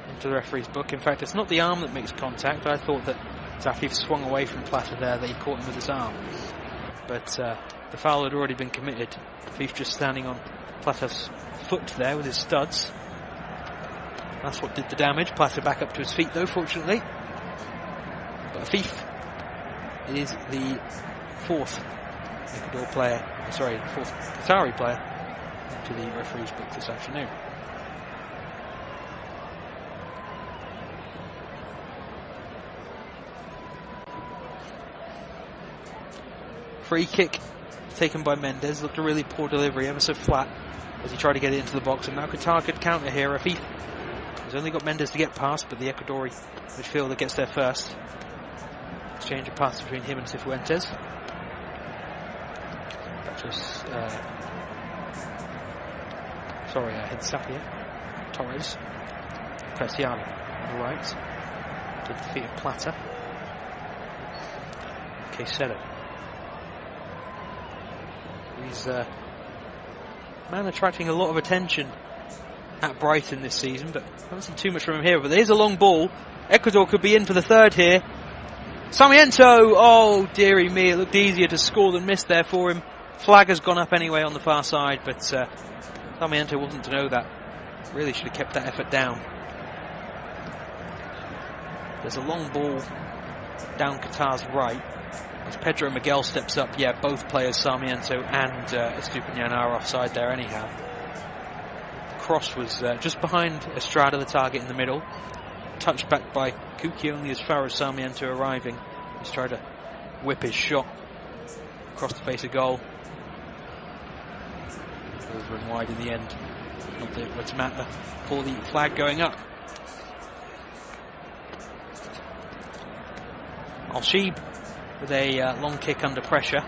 B: into the referee's book. In fact, it's not the arm that makes contact. I thought that Afif swung away from Plata there, that he caught him with his arm. But the foul had already been committed. Afif just standing on Plata's foot there with his studs. That's what did the damage. Plata back up to his feet though, fortunately. But Afif is the 4th Ecuador player, sorry, 4th Qatari player to the referee's book this afternoon. Free kick taken by Mendes. Looked a really poor delivery, ever so flat, as he tried to get it into the box. And now Qatar could counter here. Afif has only got Mendes to get past, but the Ecuadorian midfielder gets there first. Exchange of passes between him and Cifuentes. That was Sapia. Torres. Preciado on the right. To the feet of Plata. Caicedo. He's a man attracting a lot of attention at Brighton this season, but I haven't seen too much from him here. But there's a long ball. Ecuador could be in for the 3rd here. Sarmiento! Oh, dearie me, it looked easier to score than miss there for him. Flag has gone up anyway on the far side, but Sarmiento wasn't to know that. Really should have kept that effort down. There's a long ball down Qatar's right. As Pedro Miguel steps up, yeah, both players, Sarmiento and Estupiñán, are offside there anyhow. The cross was just behind Estrada, the target in the middle. Touched back by Kuki only as far as Sarmiento arriving. He's tried to whip his shot across the face of goal. Over and wide in the end. Not that it would matter for the flag going up. Al-Sheeb with a long kick under pressure.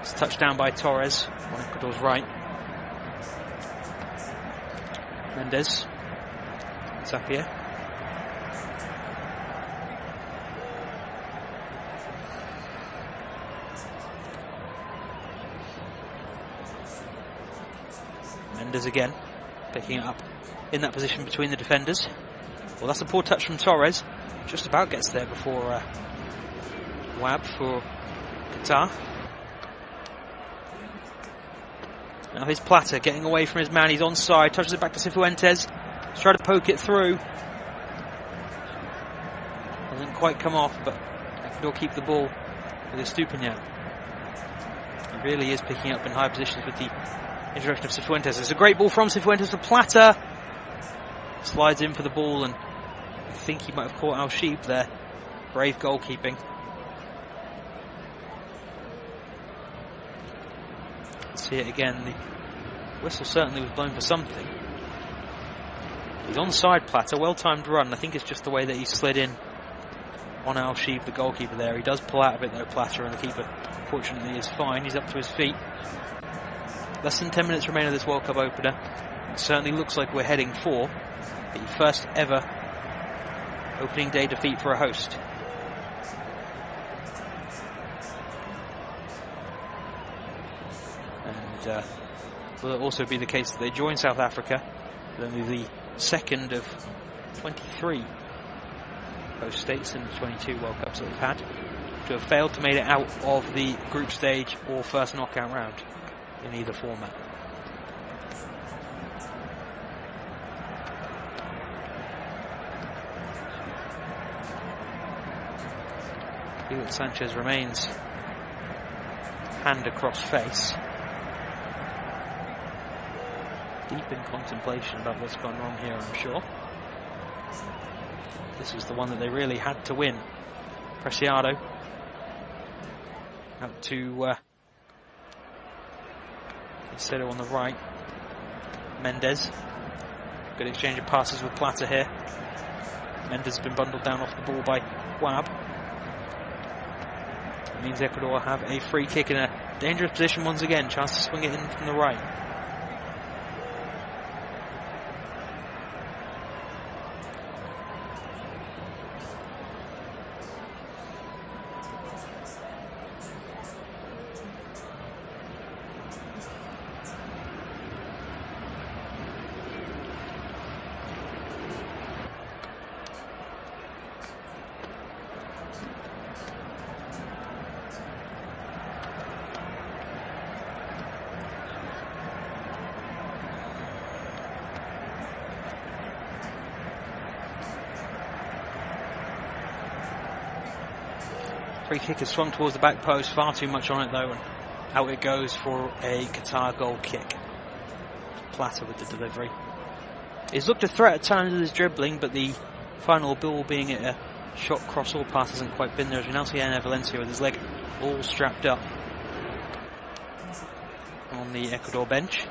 B: It's touched down by Torres on Ecuador's right. Mendes. Sapir. Mendes again, picking it up in that position between the defenders. Well, that's a poor touch from Torres. Just about gets there before Wab for Qatar. Now here's Plata getting away from his man. He's onside, touches it back to Cifuentes. He's trying to poke it through. Doesn't quite come off, but Ecuador keep the ball with Estupinian. He really is picking up in high positions with the introduction of Cifuentes. It's a great ball from Cifuentes to Plata. Slides in for the ball, and I think he might have caught Al Sheep there. Brave goalkeeping. See it again. The whistle certainly was blown for something. He's onside, Plata. Well-timed run. I think it's just the way that he slid in on Al Sheep, the goalkeeper there. He does pull out a bit though, Plata, and the keeper fortunately is fine. He's up to his feet. Less than 10 minutes remain of this World Cup opener. It certainly looks like we're heading for the first ever opening day defeat for a host. And will it also be the case that they join South Africa, only the second of 23 host states in the 22 World Cups that we've had to have failed to make it out of the group stage or first knockout round in either format. Felix Sanchez remains hand across face, deep in contemplation about what's gone wrong here, I'm sure. This was the one that they really had to win. Preciado out to Cicero on the right. Mendes. Good exchange of passes with Plata here. Mendes has been bundled down off the ball by Wab. It means Ecuador have a free kick in a dangerous position once again. Chance to swing it in from the right. Free kick is swung towards the back post, far too much on it though, and out it goes for a Qatar goal kick. Plata with the delivery. He's looked a threat at times with his dribbling, but the final ball being a shot cross or pass hasn't quite been there, as we now see Enner Valencia with his leg all strapped up on the Ecuador bench.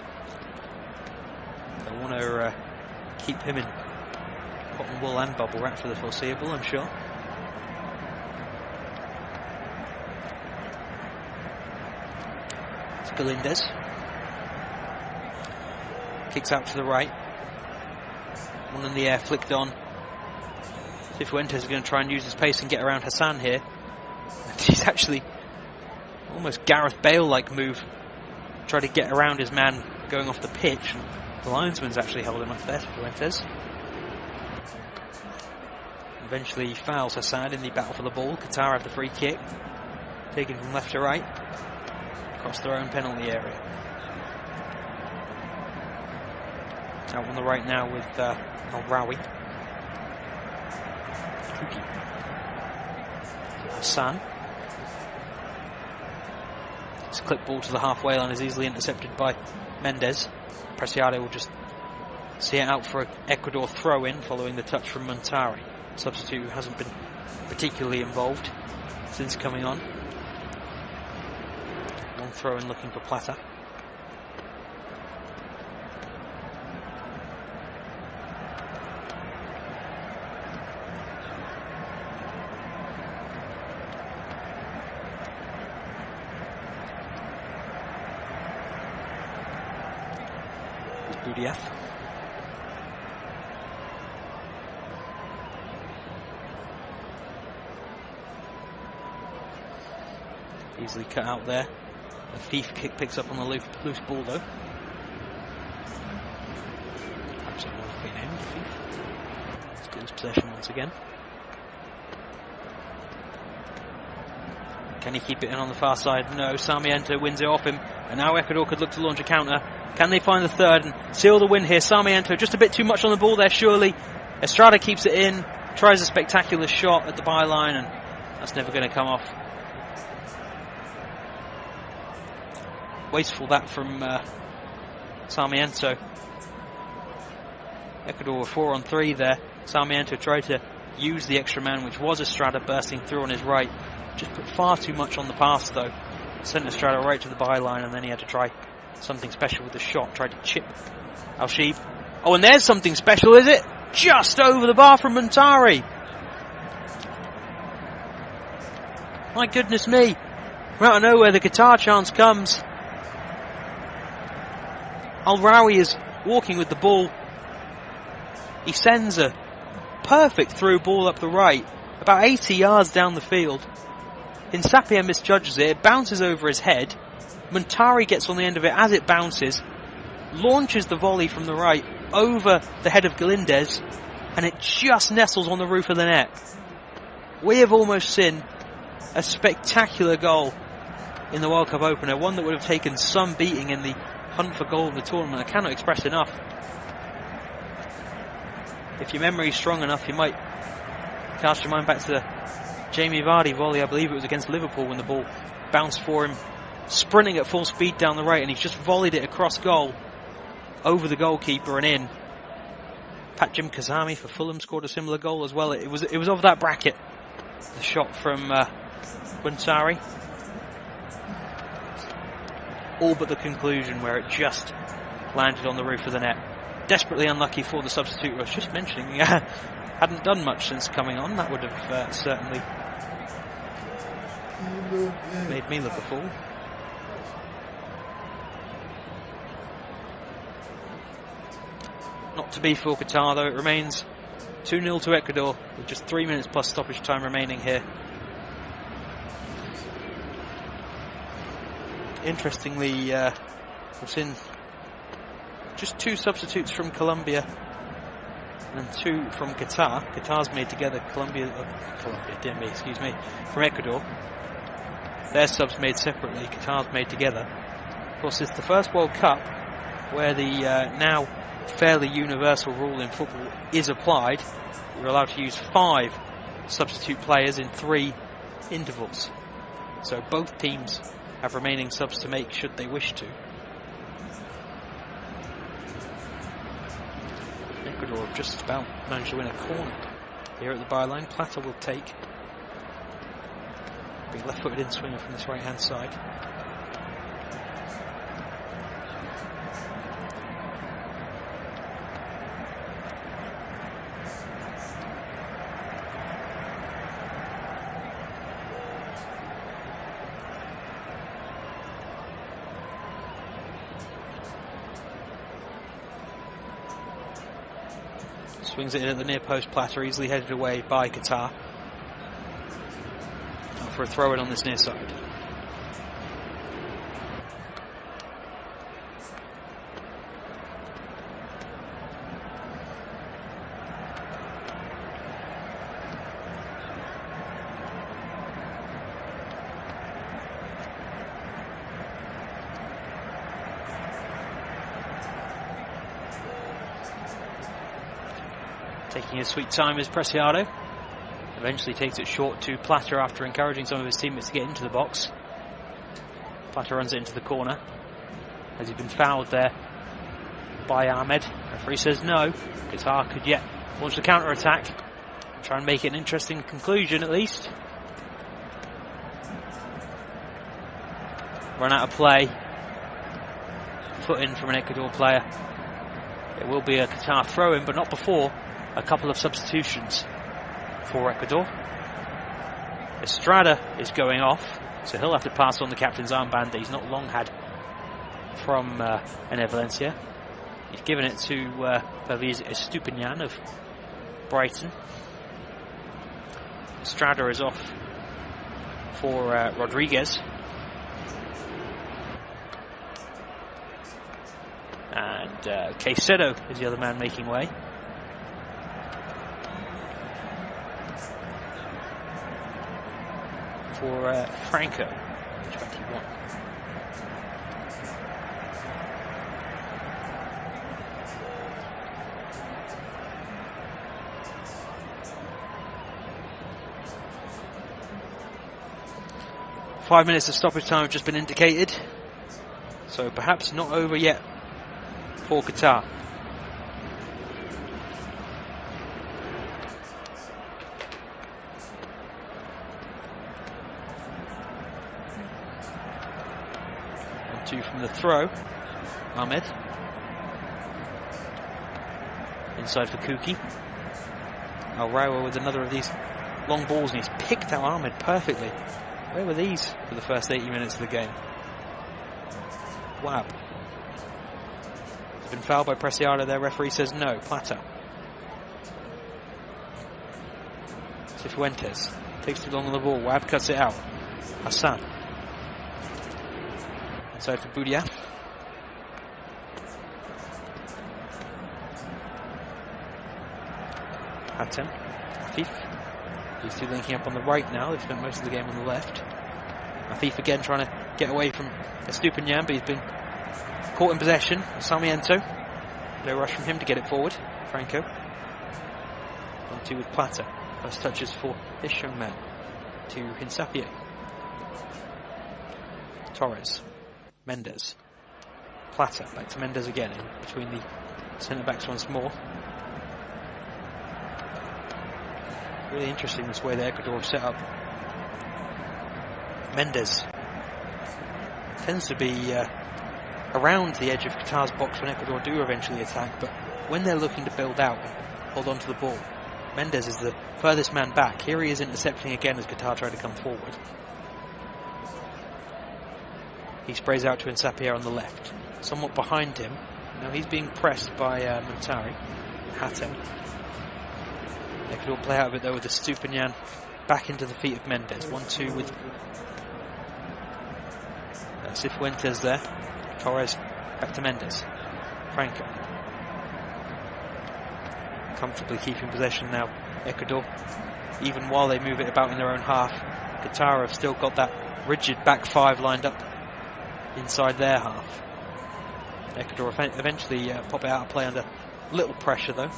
B: They want to keep him in cotton wool and bubble wrap for the foreseeable, I'm sure. Galindez kicks out to the right, one in the air, flicked on. Cifuentes is going to try and use his pace and get around Hassan here, and he's actually almost Gareth Bale-like move, try to get around his man going off the pitch. The linesman's actually held him up there, Cifuentes. Eventually he fouls Hassan in the battle for the ball. Qatar have the free kick, taken from left to right across their own penalty area. Out on the right now with Al-Rawi. Hassan. It's a clip ball to the halfway line, is easily intercepted by Mendes. Preciado will just see it out for an Ecuador throw-in following the touch from Montari. Substitute who hasn't been particularly involved since coming on. Long throw-in looking for Plata. Budiaf. Easily cut out there. A thief kick picks up on the loose ball though. Perhaps it was renamed Thief. Let's lose possession once again. Can he keep it in on the far side? No, Sarmiento wins it off him, and now Ecuador could look to launch a counter. Can they find the third and seal the win here? Sarmiento just a bit too much on the ball there, surely. Estrada keeps it in, tries a spectacular shot at the byline, and that's never going to come off. Wasteful that from Sarmiento. Ecuador were 4 on 3 there. Sarmiento tried to use the extra man, which was Estrada bursting through on his right. Just put far too much on the pass though. Sent Estrada right to the byline, and then he had to try something special with the shot. Tried to chip Al-Sheeb. Oh, and there's something special, is it? Just over the bar from Montari. My goodness me. From out of nowhere, the Qatar chance comes. Al-Rawi is walking with the ball. He sends a perfect through ball up the right, about 80 yards down the field. Insapia misjudges it, it bounces over his head. Montari gets on the end of it as it bounces, launches the volley from the right over the head of Galindez, and it just nestles on the roof of the net. We have almost seen a spectacular goal in the World Cup opener, one that would have taken some beating in the hunt for goal in the tournament. I cannot express enough. If your memory is strong enough, you might cast your mind back to the Jamie Vardy volley. I believe it was against Liverpool when the ball bounced for him, sprinting at full speed down the right, and he's just volleyed it across goal, over the goalkeeper and in. Pat Jim Kazami for Fulham scored a similar goal as well. It was of that bracket. The shot from Montari. All but the conclusion, where it just landed on the roof of the net. Desperately unlucky for the substitute. I was just mentioning he hadn't done much since coming on. That would have certainly made me look a fool. Not to be for Qatar though. It remains 2-0 to Ecuador with just 3 minutes plus stoppage time remaining here. Interestingly, we've seen just 2 substitutes from Colombia and 2 from Qatar. Qatar's made together, from Ecuador. Their subs made separately, Qatar's made together. Of course, it's the first World Cup where the now fairly universal rule in football is applied. You're allowed to use 5 substitute players in 3 intervals. So both teams have remaining subs to make should they wish to. Ecuador have just about managed to win a corner here at the byline. Plata will take. Be left-footed in swinger from this right-hand side. Swings it in at the near post. Plata easily headed away by Qatar. For a throw in on this near side. Taking his sweet time is Preciado. Eventually takes it short to Plata after encouraging some of his teammates to get into the box. Plata runs it into the corner. Has he been fouled there by Ahmed? Referee says no. Qatar could yet launch the counter-attack. Try and make it an interesting conclusion at least. Run out of play. Foot in from an Ecuador player. It will be a Qatar throw-in, but not before a couple of substitutions for Ecuador. Estrada is going off, so he'll have to pass on the captain's armband that he's not long had from Ener Valencia. He's given it to Pervez Estupinian of Brighton. Estrada is off for Rodriguez. And Caicedo is the other man making way. For Franco, 21. Five minutes of stoppage time have just been indicated, so perhaps not over yet for Qatar. From the throw, Ahmed inside for Kuki. Al Rawa with another of these long balls, and he's picked out Ahmed perfectly. Where were these for the first 80 minutes of the game? Wab. He's been fouled by Preciado. Their referee says no. Plata. Cifuentes takes too long on the ball. Wab cuts it out. Hassan. Inside for Boudia. Hatem. Afif. These two linking up on the right now. They've spent most of the game on the left. Afif again trying to get away from Estupiñán, but he's been caught in possession. Sarmiento. No rush from him to get it forward. Franco. 1-2 with Plata. First touches for this young man. To Hinsapie. Torres. Mendes. Plata. Back to Mendes again, in between the centre-backs once more. Really interesting this way the Ecuador have set up. Mendes tends to be around the edge of Qatar's box when Ecuador do eventually attack, but when they're looking to build out and hold on to the ball, Mendes is the furthest man back. Here he is intercepting again as Qatar try to come forward. He sprays out to Hinsapie on the left, somewhat behind him. Now he's being pressed by Montari. Hatem. Ecuador play out of it though with the Estupiñán back into the feet of Mendes. 1-2 with Cifuentes there. Torres back to Mendes. Franco. Comfortably keeping possession now, Ecuador. Even while they move it about in their own half, Qatar have still got that rigid back five lined up inside their half. Ecuador eventually pop it out of play under little pressure though.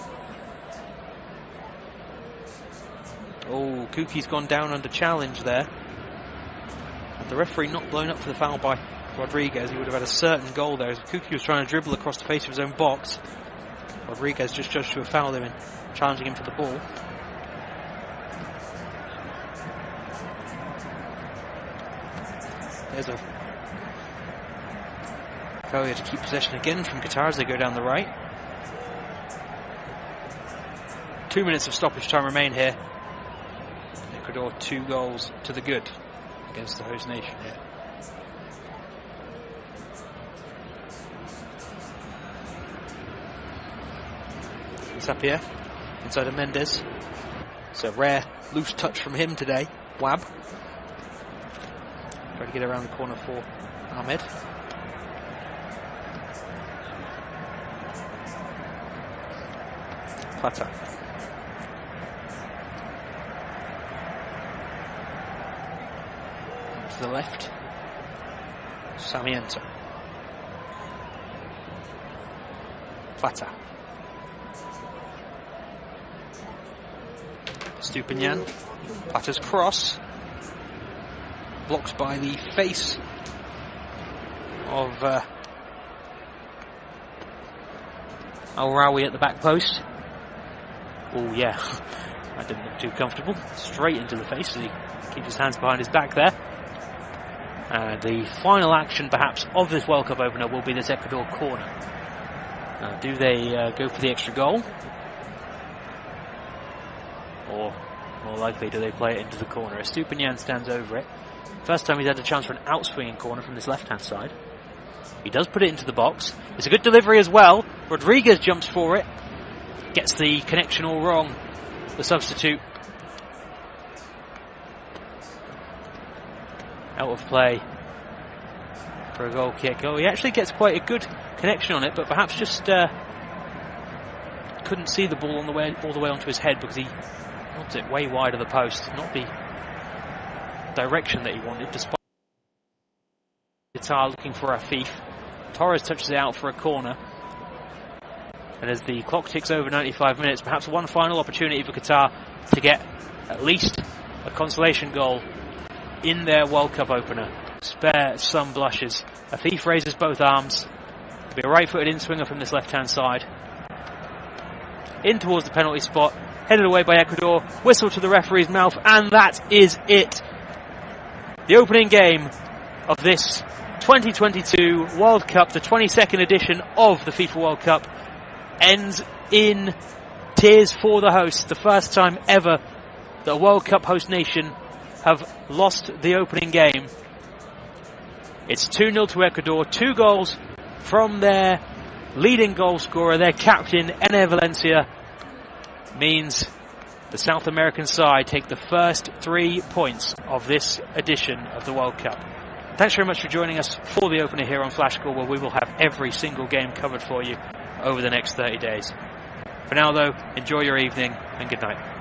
B: Oh, Kuki's gone down under challenge there. And the referee not blown up for the foul by Rodriguez. He would have had a certain goal there as Kuki was trying to dribble across the face of his own box. Rodriguez just judged to have fouled him in challenging him for the ball. There's a failure to keep possession again from Qatar as they go down the right. 2 minutes of stoppage time remain here. Ecuador 2 goals to the good against the host nation here. Sapia inside of Mendes. It's a rare loose touch from him today. Wab. Try to get around the corner for Ahmed. Plata. To the left. Sarmiento. Plata. Estupiñán. Plata's cross. Blocked by the face of Al-Rawi at the back post. Oh yeah, that didn't look too comfortable. Straight into the face as he keeps his hands behind his back there. And the final action perhaps of this World Cup opener will be this Ecuador corner. Do they go for the extra goal? Or more likely do they play it into the corner? Estupiñán stands over it. First time he's had a chance for an outswinging corner from this left hand side. He does put it into the box. It's a good delivery as well. Rodriguez jumps for it. Gets the connection all wrong. The substitute. Out of play. for a goal kick. Oh, he actually gets quite a good connection on it, but perhaps just couldn't see the ball on the way all the way onto his head because he nods it way wide of the post, not the direction that he wanted, despite Qatar looking for Afif. Torres touches it out for a corner. And as the clock ticks over 95 minutes, perhaps one final opportunity for Qatar to get at least a consolation goal in their World Cup opener. Spare some blushes. Afif raises both arms. It'll be a right-footed in-swinger from this left-hand side. In towards the penalty spot. Headed away by Ecuador. Whistle to the referee's mouth. And that is it. The opening game of this 2022 World Cup, the 22nd edition of the FIFA World Cup, ends in tears for the host. The first time ever that a World Cup host nation have lost the opening game. It's 2-0 to Ecuador. 2 goals from their leading goal scorer, their captain, Ener Valencia, means the South American side take the first 3 points of this edition of the World Cup. Thanks very much for joining us for the opener here on Flash Score, where we will have every single game covered for you over the next 30 days. For now, though, enjoy your evening and good night.